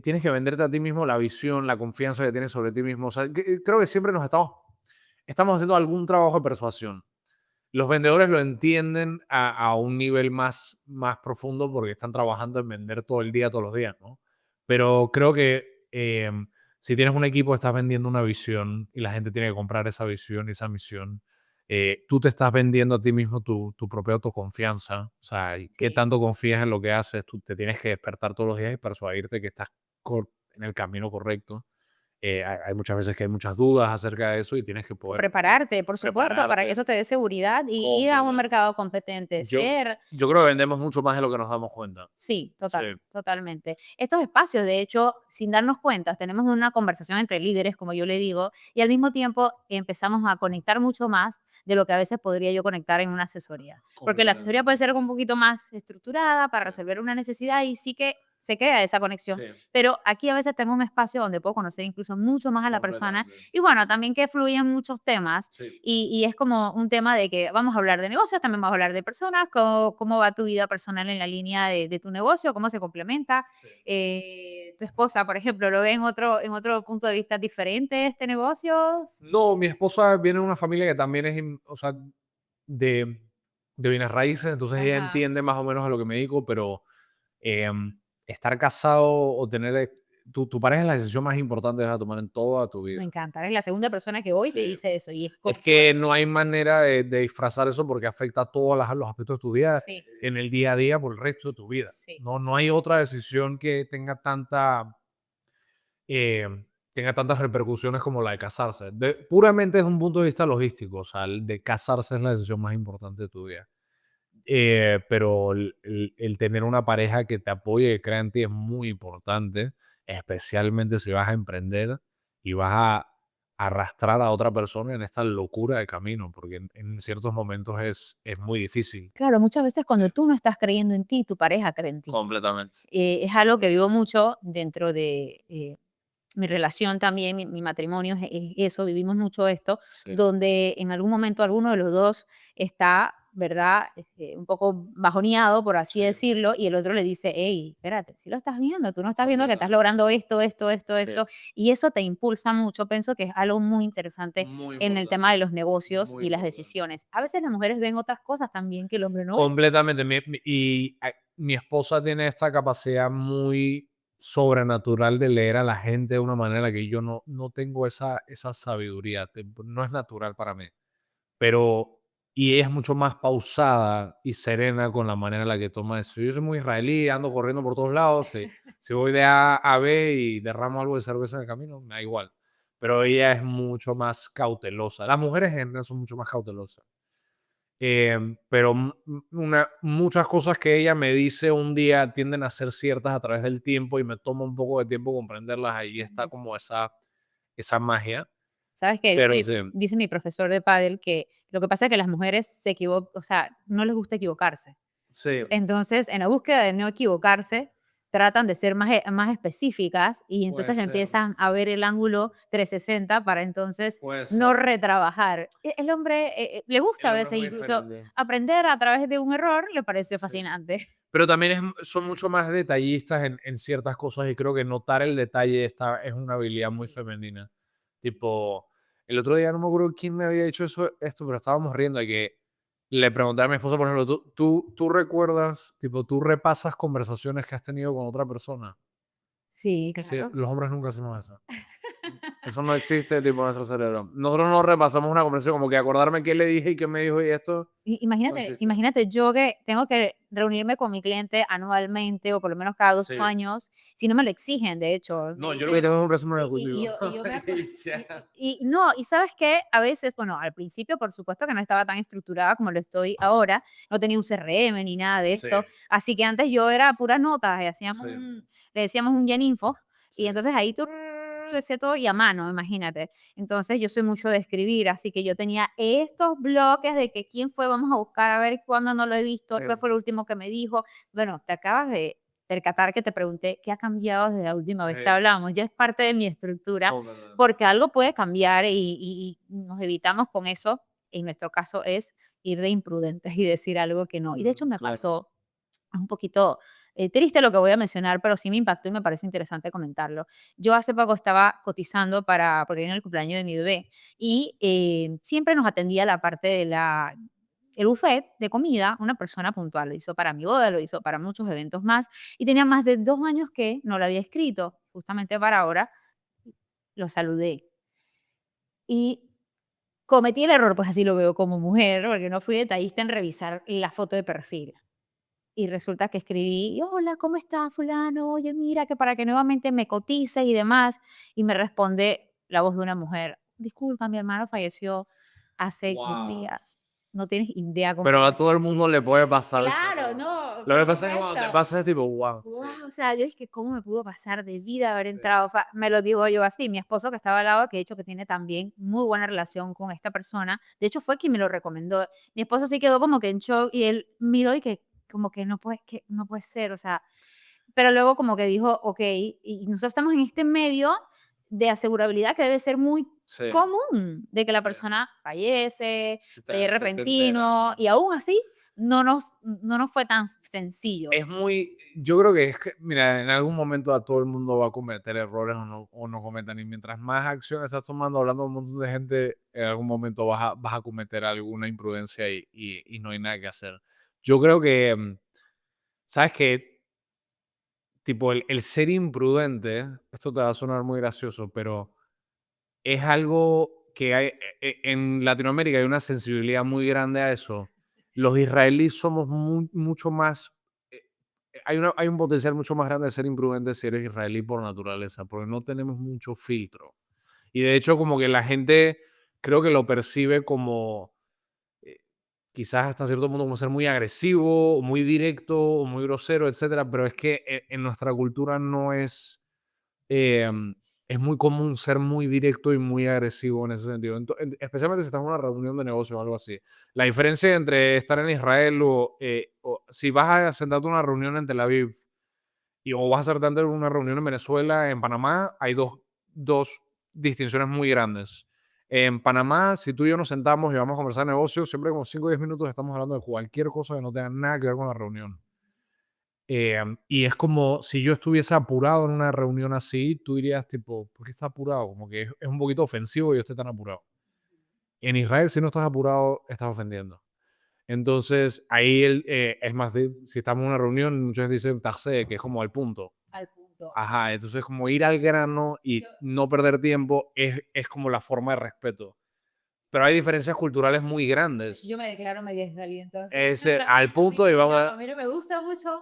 tienes que venderte a ti mismo la visión, la confianza que tienes sobre ti mismo. O sea, creo que siempre estamos haciendo algún trabajo de persuasión. Los vendedores lo entienden a un nivel más profundo porque están trabajando en vender todo el día, todos los días, ¿no? Pero creo que si tienes un equipo, estás vendiendo una visión y la gente tiene que comprar esa visión y esa misión. Tú te estás vendiendo a ti mismo tu propia autoconfianza. O sea, y qué Sí. tanto confías en lo que haces. Tú te tienes que despertar todos los días y persuadirte que estás en el camino correcto. Hay muchas veces que hay muchas dudas acerca de eso y tienes que poder Prepararte, por supuesto, para que prepararte. eso te dé seguridad y ir a un Completamente. mercado competente, Yo ser. yo creo que vendemos mucho más de lo que nos damos cuenta. Sí, Sí, totalmente. Estos espacios, de hecho, sin darnos cuenta, tenemos una conversación entre líderes, como yo le digo, y al mismo tiempo empezamos a conectar mucho más de lo que a veces podría yo conectar en una asesoría. Porque la asesoría completamente. puede ser un poquito más estructurada para Sí, resolver una necesidad y sí que se crea esa conexión. sí, Pero aquí a veces tengo un espacio donde puedo conocer incluso mucho más a la persona completamente. y bueno, también que fluyen muchos temas Sí, y es como un tema de que vamos a hablar de negocios, también vamos a hablar de personas, cómo va tu vida personal en la línea de tu negocio, cómo se complementa. sí. Tu esposa, por ejemplo, ¿lo ve en otro punto de vista diferente este negocio? No, mi esposa viene de una familia que también o sea, de de bienes raíces, entonces ella Ajá. entiende más o menos a lo que me dedico, pero, estar casado o tener, tu pareja es la decisión más importante que vas a tomar en toda tu Me vida. encanta, eres la segunda persona que hoy te Sí. dice eso y es Es concuerdo. que no hay manera de disfrazar eso porque afecta a todos los aspectos de tu vida Sí, en el día a día por el resto de tu vida. sí. No hay otra decisión que eh, tenga tantas repercusiones como la de casarse. Puramente desde un punto de vista logístico, o sea, el de casarse es la decisión más importante de tu vida. Pero el tener una pareja que te apoye, que crea en ti es muy importante, especialmente si vas a emprender y vas a arrastrar a otra persona en esta locura de camino, porque en ciertos momentos es muy difícil. Claro, muchas veces Sí, cuando tú no estás creyendo en ti, tu pareja cree en ti. completamente. Es algo que vivo mucho dentro de mi relación también, mi matrimonio es eso, vivimos mucho esto, Sí, donde en algún momento alguno de los dos está, ¿verdad? Un poco bajoneado, por así sí, decirlo, y el otro le dice, hey, espérate, si lo estás viendo, tú no estás viendo que estás completamente. logrando esto, esto, esto, Sí, esto, y eso te impulsa mucho. Pienso que es algo muy interesante muy en el tema importante, de los negocios muy y las importante. decisiones. A veces las mujeres ven otras cosas también que el hombre no ve. Completamente. Mi esposa tiene esta capacidad muy sobrenatural de leer a la gente de una manera que yo no tengo esa sabiduría. No es natural para mí. Pero, y ella es mucho más pausada y serena con la manera en la que toma eso. Yo soy muy israelí, ando corriendo por todos lados. Si voy de A a B y derramo algo de cerveza en el camino, me da igual. Pero ella es mucho más cautelosa. Las mujeres en general son mucho más cautelosas. Pero muchas cosas que ella me dice un día tienden a ser ciertas a través del tiempo y me toma un poco de tiempo comprenderlas. Ahí está como esa magia. ¿Sabes qué? Pero Sí, sí, dice mi profesor de pádel que lo que pasa es que las mujeres se equivocan, o sea, no les gusta equivocarse. sí, Entonces, en la búsqueda de no equivocarse, tratan de ser más específicas y puede entonces ser, empiezan a ver el ángulo 360 para entonces puede no ser. retrabajar. El hombre le gusta El a hombre es veces muy incluso diferente. aprender a través de un error, le parece Sí. fascinante. Pero también son mucho más detallistas en ciertas cosas y creo que notar el detalle es una habilidad muy Sí. femenina. Tipo, el otro día no me acuerdo quién me había dicho esto, pero estábamos riendo de que le pregunté a mi esposa, por ejemplo, ¿tú recuerdas, tipo, tú repasas conversaciones que has tenido con otra persona? Sí, Sí, claro. los hombres nunca hacemos eso. Eso no existe, tipo, en nuestro cerebro. Nosotros no repasamos una conversación, como que acordarme qué le dije y qué me dijo y esto no Imagínate, existe. imagínate yo que tengo que reunirme con mi cliente anualmente o por lo menos cada 2 Sí. años, si no me lo exigen, de hecho, me No, yo lo que dicen tengo es un resumen y ejecutivo. yo me acuerdo Y ya. no, y ¿sabes qué? A veces, bueno, al principio, por supuesto que no estaba tan estructurada como lo estoy ahora, no tenía un CRM ni nada de Sí, esto, así que antes yo era puras notas, sí, le decíamos un Geninfo, sí. y entonces ahí tú decía todo y a mano, imagínate. Entonces, yo soy mucho de escribir, así que yo tenía estos bloques de que quién fue, vamos a buscar a ver cuándo no lo he visto, Sí. qué fue lo último que me dijo. Bueno, te acabas de percatar que te pregunté qué ha cambiado desde la última vez que Sí, hablamos. Ya es parte de mi estructura, completamente. porque algo puede cambiar y nos evitamos con eso. En nuestro caso es ir de imprudentes y decir algo que no. Y de hecho me Claro. pasó, es un poquito triste lo que voy a mencionar, pero sí me impactó y me parece interesante comentarlo. Yo hace poco estaba cotizando porque viene el cumpleaños de mi bebé y siempre nos atendía la parte de el buffet de comida, una persona puntual. Lo hizo para mi boda, lo hizo para muchos eventos más y tenía más de 2 años que no lo había escrito, justamente para ahora. Lo saludé y cometí el error, pues así lo veo como mujer, porque no fui detallista en revisar la foto de perfil. Y resulta que escribí: "Hola, ¿cómo está fulano? Oye, mira, que para que nuevamente me cotice y demás". Y me responde la voz de una mujer: "Disculpa, mi hermano falleció hace 2 Wow. días". No tienes idea cómo Pero me a todo el sentí. mundo le puede pasar eso. Claro, no, Lo por que pasa es que cuando te supuesto. pasa es tipo, wow. Sí, Guau, o sea, yo dije: "¿Cómo me pudo pasar? Debí de haber sí. entrado". Me lo digo yo así. Mi esposo, que estaba al lado, que de hecho que tiene también muy buena relación con esta persona, de hecho fue quien me lo recomendó. Mi esposo sí quedó como que en shock y él miró y como que no puede ser, o sea, pero luego como que dijo: "Okey", y nosotros estamos en este medio de asegurabilidad que debe ser muy Sí, común, de que la sí. persona fallece, de Te enteras. repentino, y aún así no nos fue tan sencillo. Es muy, yo creo que es que, mira, en algún momento a todo el mundo va a cometer errores o no cometan, y mientras más acción estás tomando, hablando con un montón de gente, en algún momento vas a cometer alguna imprudencia y no hay nada que hacer. Yo creo que, ¿sabes qué? Tipo, el ser imprudente, esto te va a sonar muy gracioso, pero es algo que hay, en Latinoamérica hay una sensibilidad muy grande a eso. Los israelíes somos mucho más, eh, hay un potencial mucho más grande de ser imprudente si eres israelí por naturaleza, porque no tenemos mucho filtro. Y de hecho, como que la gente creo que lo percibe como, eh, quizás hasta cierto punto como ser muy agresivo, o muy directo, o muy grosero, etcétera, pero es que en nuestra cultura no es muy común ser muy directo y muy agresivo en ese sentido, especialmente si estás en una reunión de negocio o algo así. La diferencia entre estar en Israel o si vas a sentarte a una reunión en Tel Aviv o vas a sentarte en una reunión en Venezuela, en Panamá, hay dos distinciones muy grandes. En Panamá, si tú y yo nos sentamos y vamos a conversar de negocios, siempre como 5 o 10 minutos estamos hablando de cualquier cosa que no tenga nada que ver con la reunión. Y es como si yo estuviese apurado en una reunión así, tú dirías tipo, ¿por qué está apurado? Como que es un poquito ofensivo que yo esté tan apurado. En Israel, si no estás apurado, estás ofendiendo. Entonces, ahí es más de, si estamos en una reunión, muchos dicen tase, que es como al punto. Al punto. Ajá, entonces como ir al grano y no perder tiempo es como la forma de respeto. Pero hay diferencias culturales muy grandes. Yo me declaro media israelí, entonces, Es al punto y vamos a mí no me gusta mucho,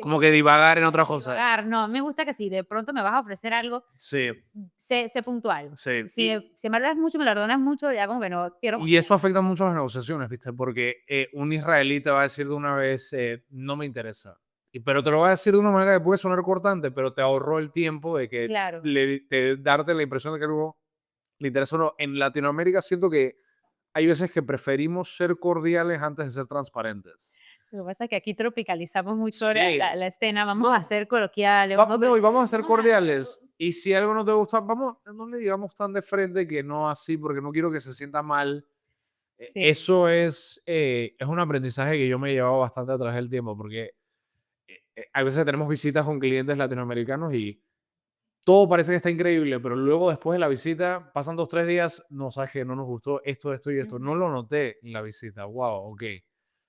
como que divagar en otras cosas. divagar, no, me gusta que si de pronto me vas a ofrecer algo, Sí, sé puntual. sí. Si me hablas mucho, me lo ordenas mucho, ya como que no quiero Y eso confianza. afecta mucho a las negociaciones, ¿viste? Porque un israelí te va a decir de una vez, no me interesa. Pero te lo va a decir de una manera que puede sonar cortante, pero te ahorró el tiempo de que Claro. darte la impresión de que algo le interesa o no. En Latinoamérica siento que hay veces que preferimos ser cordiales antes de ser transparentes. Lo que pasa es que aquí tropicalizamos mucho la Sí, la la escena, vamos a no, ser coloquiales, vamos no, y vamos a ser vamos a cordiales. Y si algo no te gusta, vamos, no le digamos tan de frente que no así, porque no quiero que se sienta mal. sí, Eso es un aprendizaje que yo me he llevado bastante a través del tiempo, porque A veces tenemos visitas con clientes latinoamericanos y todo parece que está increíble, pero luego después de la visita pasan 2, 3 días, no, sabes que no nos gustó esto, esto y esto. No Ujú. lo noté en la visita. Wow, ok.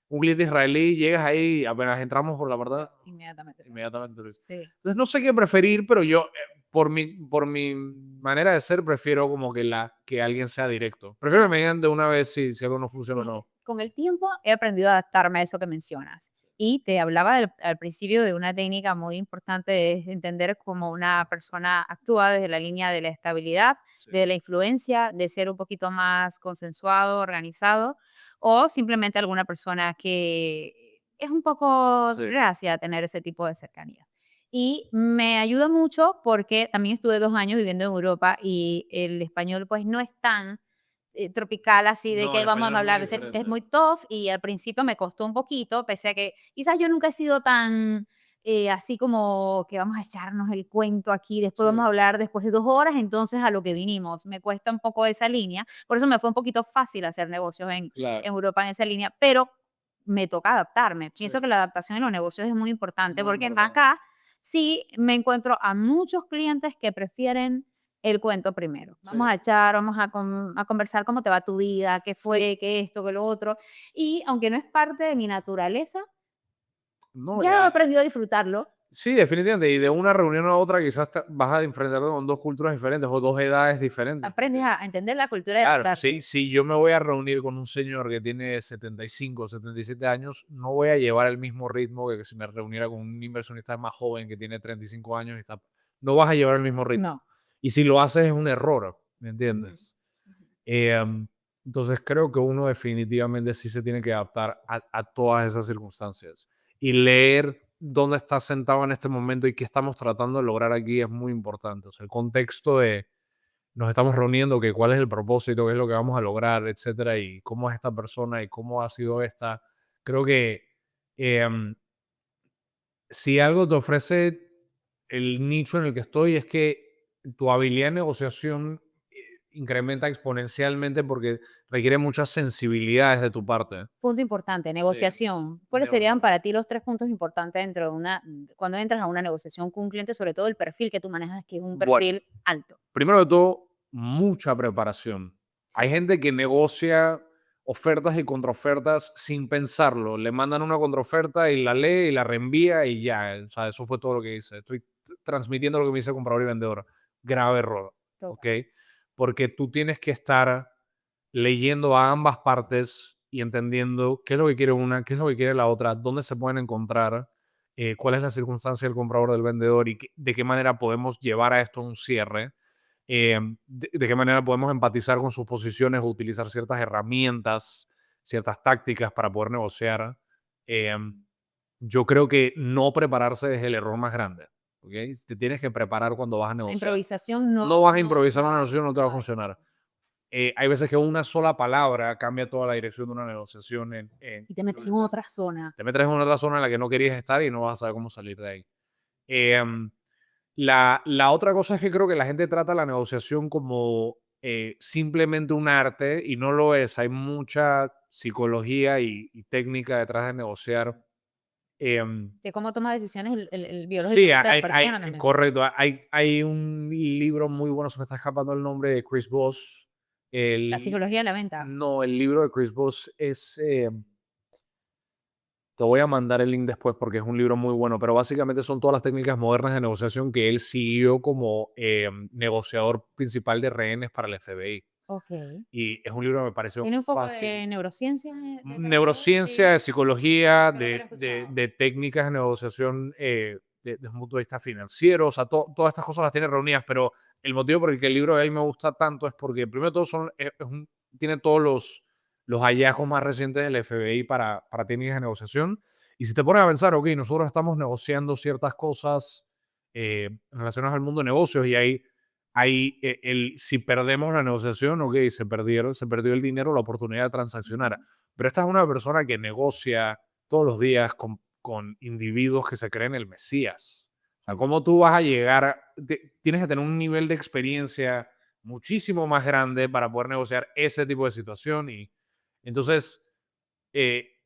Un cliente israelí, llegas ahí, apenas entramos por la puerta, Inmediatamente lo ves. inmediatamente lo dices. Sí. Entonces no sé qué preferir, pero yo, por mi manera de ser, prefiero como que alguien sea directo. Prefiero que me digan de una vez si algo no funciona o no. Con el tiempo he aprendido a adaptarme a eso que mencionas. Y te hablaba al principio de una técnica muy importante, de entender cómo una persona actúa desde la línea de la estabilidad, Sí, de la influencia, de ser un poquito más consensuado, organizado, o simplemente alguna persona que es un poco sí. reacia a tener ese tipo de cercanía. Y me ayuda mucho porque también estuve 2 años viviendo en Europa y el español pues no es tan tropical, así de No, que el vamos español a es muy hablar, es diferente. muy tough y al principio me costó un poquito, pese a que quizás yo nunca he sido tan así como que vamos a echarnos el cuento aquí, después Sí, vamos a hablar después de 2 horas, entonces a lo que vinimos. Me cuesta un poco esa línea, por eso me fue un poquito fácil hacer negocios claro. en Europa en esa línea, pero me toca adaptarme. Sí, Pienso que la adaptación en los negocios es muy importante muy porque importante. acá sí me encuentro a muchos clientes que prefieren el cuento primero. Sí. Vamos a echar, vamos a conversar cómo te va tu vida, qué fue, qué esto, qué lo otro. Y aunque no es parte de mi naturaleza, No, ya he ya. aprendido a disfrutarlo. Sí, definitivamente. Y de una reunión a otra quizás vas a enfrentarte con 2 culturas diferentes o 2 edades diferentes, Aprendes porque a entender la cultura y claro, adaptarte. si yo me voy a reunir con un señor que tiene 75 o 77 años, no voy a llevar el mismo ritmo que si me reuniera con un inversionista más joven que tiene 35 años y está no vas a llevar el mismo ritmo. No. Y si lo haces es un error, ¿me Ujú, entiendes? ujú. Entonces creo que uno definitivamente sí se tiene que adaptar a todas esas circunstancias. Y leer dónde estás sentado en este momento y qué estamos tratando de lograr aquí es muy importante. O sea, el contexto de nos estamos reuniendo, que cuál es el propósito, qué es lo que vamos a lograr, etcétera, y cómo es esta persona y cómo ha sido esta. Creo que em, si algo te ofrece el nicho en el que estoy es que tu habilidad de negociación incrementa exponencialmente porque requiere muchas sensibilidades de tu parte. Punto importante, Sí, negociación. ¿Cuáles serían negociación. para ti los 3 puntos importantes dentro de cuando entras a una negociación con un cliente, sobre todo el perfil que tú manejas, que es un Bueno, perfil alto? primero de todo, mucha preparación. Hay Sí. gente que negocia ofertas y contraofertas sin pensarlo. Le mandan una contraoferta y la lee y la reenvía y ya. O sea, eso fue todo lo que hice. Estoy transmitiendo lo que me dice comprador y vendedor. Grave error, ¿ok? Total. Porque tú tienes que estar leyendo a ambas partes y entendiendo qué es lo que quiere una, qué es lo que quiere la otra, dónde se pueden encontrar, cuál es la circunstancia del comprador, del vendedor y de qué manera podemos llevar a esto a un cierre, de qué manera podemos empatizar con sus posiciones o utilizar ciertas herramientas, ciertas tácticas para poder negociar. Eh, yo creo que no prepararse es el error más grande. ¿Ok? Te tienes que preparar cuando vas a La negociar. improvisación No vas a improvisar no una hay, negociación, no te va no a hay. funcionar. Hay veces que una sola palabra cambia toda la dirección de una negociación. Y te metes en otra zona. Te metes en una otra zona en la que no querías estar y no vas a saber cómo salir de ahí. Em, la otra cosa es que creo que la gente trata la negociación como simplemente un arte y no lo es. Hay mucha psicología y técnica detrás de negociar. Em, De cómo toma decisiones sí, biológicamente la persona también. correcto. Hay un libro muy bueno, se me está escapando el nombre de Chris Voss. La El, psicología de la venta. no, el libro de Chris Voss es, te voy a mandar el link después porque es un libro muy bueno, pero básicamente son todas las técnicas modernas de negociación que él siguió como negociador principal de rehenes para el FBI. Ok. Y es un libro que me pareció Tiene un poco fácil. de neurociencia detrás de todo. Neurociencia, Sí, de psicología, creo que lo he escuchado. de técnicas de negociación desde un punto de vista financiero, o sea, todas estas cosas las tiene reunidas, pero el motivo por el que el libro de él me gusta tanto es porque primero todo tiene todos los hallazgos más recientes del FBI para técnicas de negociación. Y si te pones a pensar, ok, nosotros estamos negociando ciertas cosas relacionadas al mundo de negocios y si perdemos la negociación, ok, se perdió el dinero, la oportunidad de transaccionar. Ujú. Pero esta es una persona que negocia todos los días con individuos que se creen el Mesías. O sea, ¿cómo tú vas a llegar? Tienes que tener un nivel de experiencia muchísimo más grande para poder negociar ese tipo de situación. Y entonces,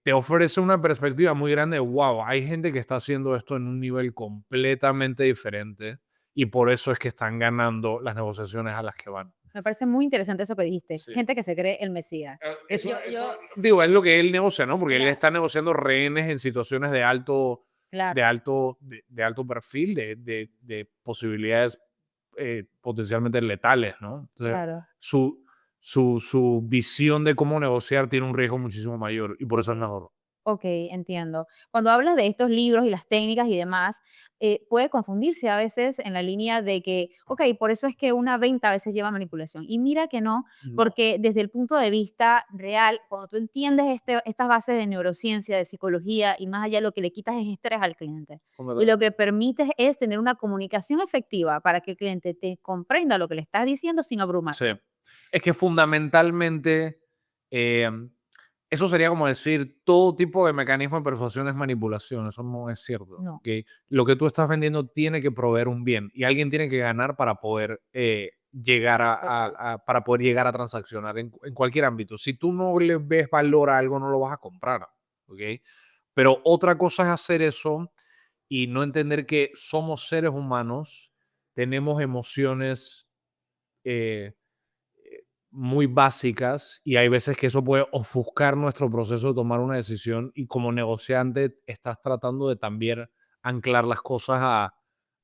te ofrece una perspectiva muy grande de, wow, hay gente que está haciendo esto en un nivel completamente diferente y por eso es que están ganando las negociaciones a las que van. Me parece muy interesante eso que dijiste. Sí. Gente que se cree el Mesías. Eso, Yo, yo, digo, es lo que él negocia, ¿no? Porque él cla- está negociando rehenes en situaciones claro, de alto perfil, de posibilidades potencialmente letales, ¿no? Entonces, claro. su visión de cómo negociar tiene un riesgo muchísimo mayor y por eso es Ok. mejor. Ok, entiendo. Cuando hablas de estos libros y las técnicas y demás, puede confundirse a veces en la línea de que, ok, por eso es que una venta a veces lleva manipulación. Y mira que no, No, porque desde el punto de vista real, cuando tú entiendes estas bases de neurociencia, de psicología y más allá, lo que le quitas es estrés al cliente. Y lo que permites es tener una comunicación efectiva para que el cliente te comprenda lo que le estás diciendo sin sí. abrumarlo. Es que fundamentalmente eh, eso sería como decir todo tipo de mecanismo de persuasión es manipulación. Eso no es cierto. No, Que lo que tú estás vendiendo tiene que proveer un bien y alguien tiene que ganar para poder llegar total. para poder llegar a transaccionar en cualquier ámbito. Si tú no le ves valor a algo, no lo vas a comprar. ¿Ok? Pero otra cosa es hacer eso y no entender que somos seres humanos, tenemos emociones eh, muy básicas y hay veces que eso puede ofuscar nuestro proceso de tomar una decisión y como negociante estás tratando de también anclar las cosas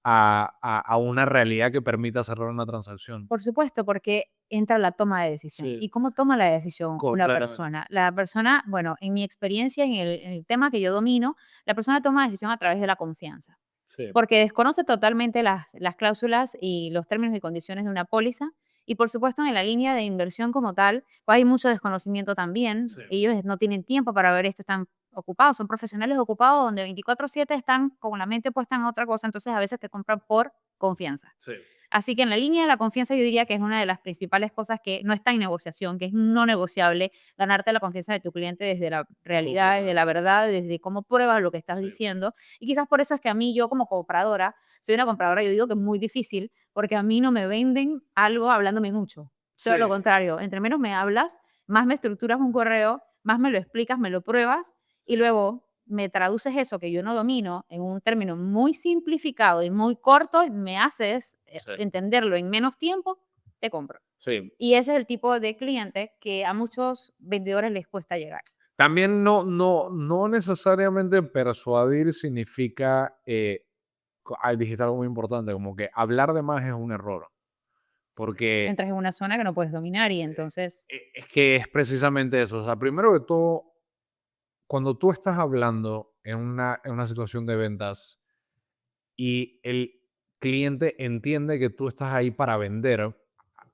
a una realidad que permita cerrar una transacción. Por supuesto, porque entra la toma de decisión. Sí, ¿Y cómo toma la decisión una completamente. persona? La persona, bueno, en mi experiencia, en el tema que yo domino, la persona toma decisión a través de la confianza, Sí, porque desconoce totalmente las cláusulas y los términos y condiciones de una póliza. Y por supuesto, en la línea de inversión como tal, pues hay mucho desconocimiento también. sí, Ellos no tienen tiempo para ver esto, están ocupados, son profesionales ocupados donde 24/7 están con la mente puesta en otra cosa, entonces a veces te compran por confianza. sí, Así que en la línea de la confianza yo diría que es una de las principales cosas que no está en negociación, que es no negociable, ganarte la confianza de tu cliente desde la realidad, desde la completamente. verdad, desde cómo pruebas lo que estás Sí, diciendo. Y quizás por eso es que a mí, yo como compradora, soy una compradora, yo digo que es muy difícil, porque a mí no me venden algo hablándome mucho. Todo lo sí, contrario, entre menos me hablas, más me estructuras un correo, más me lo explicas, me lo pruebas y luego me traduces eso que yo no domino en un término muy simplificado y muy corto, y me haces sí, entenderlo en menos tiempo, te compro. sí. Y ese es el tipo de cliente que a muchos vendedores les cuesta llegar. También no necesariamente persuadir significa, dijiste algo muy importante, como que hablar de más es un error, porque Entras en una zona que no puedes dominar y entonces, es que es precisamente eso. O sea, primero de todo, cuando tú estás hablando en una situación de ventas y el cliente entiende que tú estás ahí para vender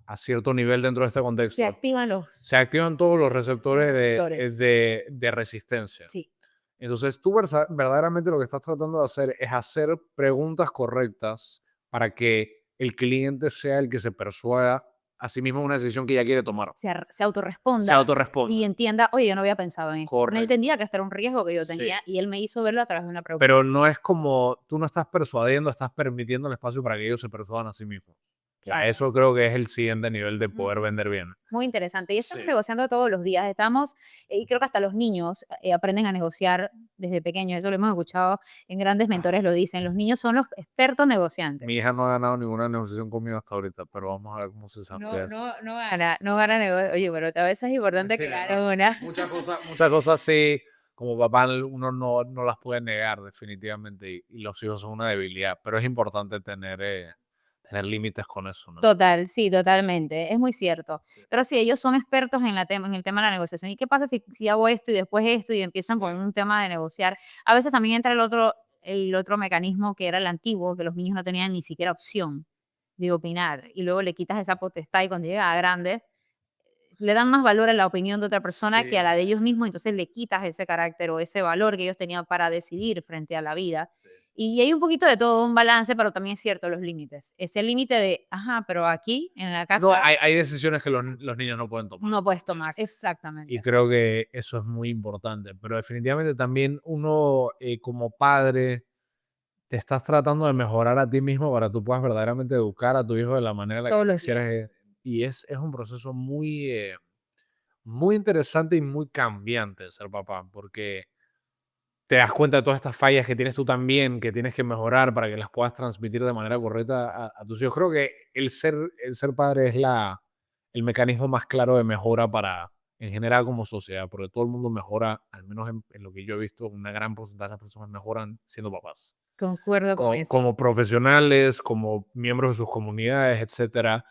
a cierto nivel dentro de este se contexto, activan se activan todos los los receptores receptores. de resistencia. Sí, Entonces, tú verdaderamente lo que estás tratando de hacer es hacer preguntas correctas para que el cliente sea el que se persuada a sí mismo de una decisión que ya quiere tomar. se Se autorresponda y autorresponda. entienda, oye, yo no había pensado en esto. No Correcto. entendía que este era un riesgo que yo Sí. tenía y él me hizo verlo a través de una pregunta. Pero no es como tú no estás persuadiendo, estás permitiendo el espacio para que ellos se persuadan a sí mismos. O sea, Claro. eso creo que es el siguiente nivel de poder Ujú. vender bien. Muy interesante. Y Sí. estamos negociando todos los días. Estamos, y creo que hasta los niños aprenden a negociar desde pequeños. Eso lo hemos escuchado en grandes mentores, lo dicen. Los niños son los expertos Mi negociantes. hija no ha ganado ninguna negociación conmigo hasta ahorita, pero vamos a ver cómo se No, desarrolla eso. no, no gana, no gana negocio. Oye, pero a veces es importante que Mentira, no. gane una. Muchas cosas sí, como papá uno no las puede negar definitivamente y los hijos son una debilidad, pero es importante tener límites con eso, ¿no? Total, sí, totalmente. Es muy cierto. Sí, Pero sí, ellos son expertos en, en el tema de la negociación. ¿Y qué pasa si hago esto y después esto y empiezan sí, con un tema de negociar? A veces también entra el otro mecanismo que era el antiguo, que los niños no tenían ni siquiera opción de opinar. Y luego le quitas esa potestad y cuando llega a grande, le dan más valor a la opinión de otra persona que a sí, la de ellos mismos, entonces le quitas ese carácter o ese valor que ellos tenían para decidir frente a la vida. sí. Y hay un poquito de todo, un balance, pero también es cierto los límites. Ese límite de, ajá, pero aquí en la No, casa hay decisiones que los niños no pueden tomar. no puedes tomar. Y Exactamente. creo que eso es muy importante, pero definitivamente también uno como padre te estás tratando de mejorar a ti mismo para que tú puedas verdaderamente educar a tu hijo de la manera en la que Todos los quisieras. días. Y es un proceso muy, muy interesante y muy cambiante ser papá, porque te das cuenta de todas estas fallas que tienes tú también, que tienes que mejorar para que las puedas transmitir de manera correcta a tus hijos. Creo que el ser padre es el mecanismo más claro de mejora para, en general, como sociedad, porque todo el mundo mejora, al menos en lo que yo he visto, una gran porcentaje de las personas mejoran siendo papás. Concuerdo con eso. Como profesionales, como miembros de sus comunidades, etcétera.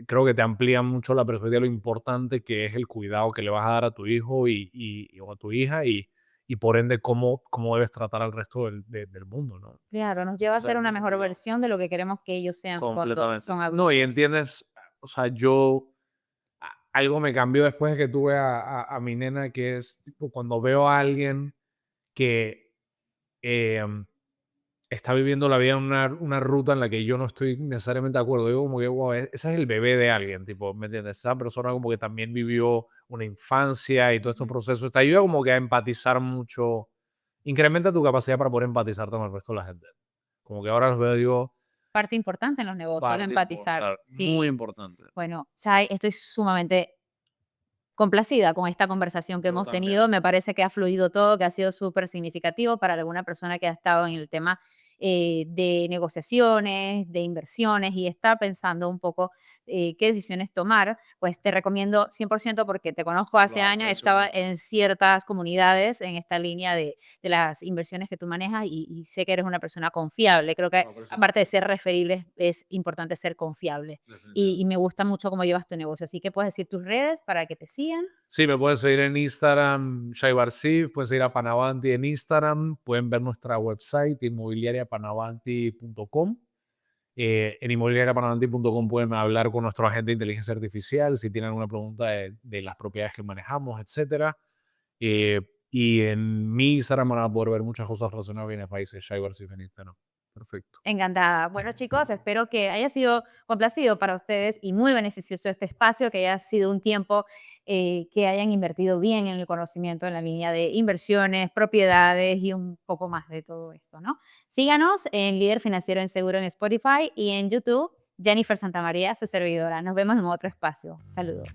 Creo que te amplía mucho la perspectiva de lo importante que es el cuidado que le vas a dar a tu hijo o a tu hija y por ende cómo debes tratar al resto del mundo, ¿no? Claro, nos lleva a ser una mejor versión de lo que queremos que ellos sean cuando Completamente. son No, y adultos. entiendes, o sea, algo me cambió después de que tuve a mi nena, que es tipo, cuando veo a alguien que em, está viviendo la vida en una ruta en la que yo no estoy necesariamente de acuerdo. Digo como que, wow, ese es el bebé de alguien, tipo, ¿me entiendes? Esa persona como que también vivió una infancia y todos estos Ujú. procesos. Te ayuda como que a empatizar mucho, incrementa tu capacidad para poder empatizar con el resto de la gente. Como que ahora los veo y digo, Parte importante en los negocios, parte empatizar. importante, muy Sí, importante. bueno, Chai, estoy sumamente complacida con esta conversación que Yo hemos también. tenido. Me parece que ha fluido todo, que ha sido súper significativo para alguna persona que ha estado en el tema de negociaciones, de inversiones y está pensando un poco qué decisiones tomar. Pues te recomiendo 100% porque te conozco Lo hace años, aprecio estaba mucho. en ciertas comunidades en esta línea de las inversiones que tú manejas y sé que eres una persona confiable. Creo que Lo aprecio aparte de mucho. ser referible, es importante ser confiable y Definitivamente. me gusta mucho cómo llevas tu negocio. Así que puedes decir tus redes para que te sigan. Sí, me pueden seguir en Instagram, Shaibarsif, pueden seguir a Panavanti en Instagram, pueden ver nuestra website inmobiliariapanavanti.com. En inmobiliariapanavanti.com pueden hablar con nuestro agente de inteligencia artificial si tienen alguna pregunta de las propiedades que manejamos, etcétera. Eh, y en mi Instagram van a poder ver muchas cosas relacionadas a bienes países, Shaibarsif en Instagram. Perfecto. Encantada. Bueno, chicos, espero que haya sido complacido para ustedes y muy beneficioso este espacio, que haya sido un tiempo que hayan invertido bien en el conocimiento en la línea de inversiones, propiedades y un poco más de todo esto, ¿no? Síganos en Líder Financiero en Seguro en Spotify y en YouTube, Jennifer Santamaría, su servidora. Nos vemos en otro espacio. Saludos.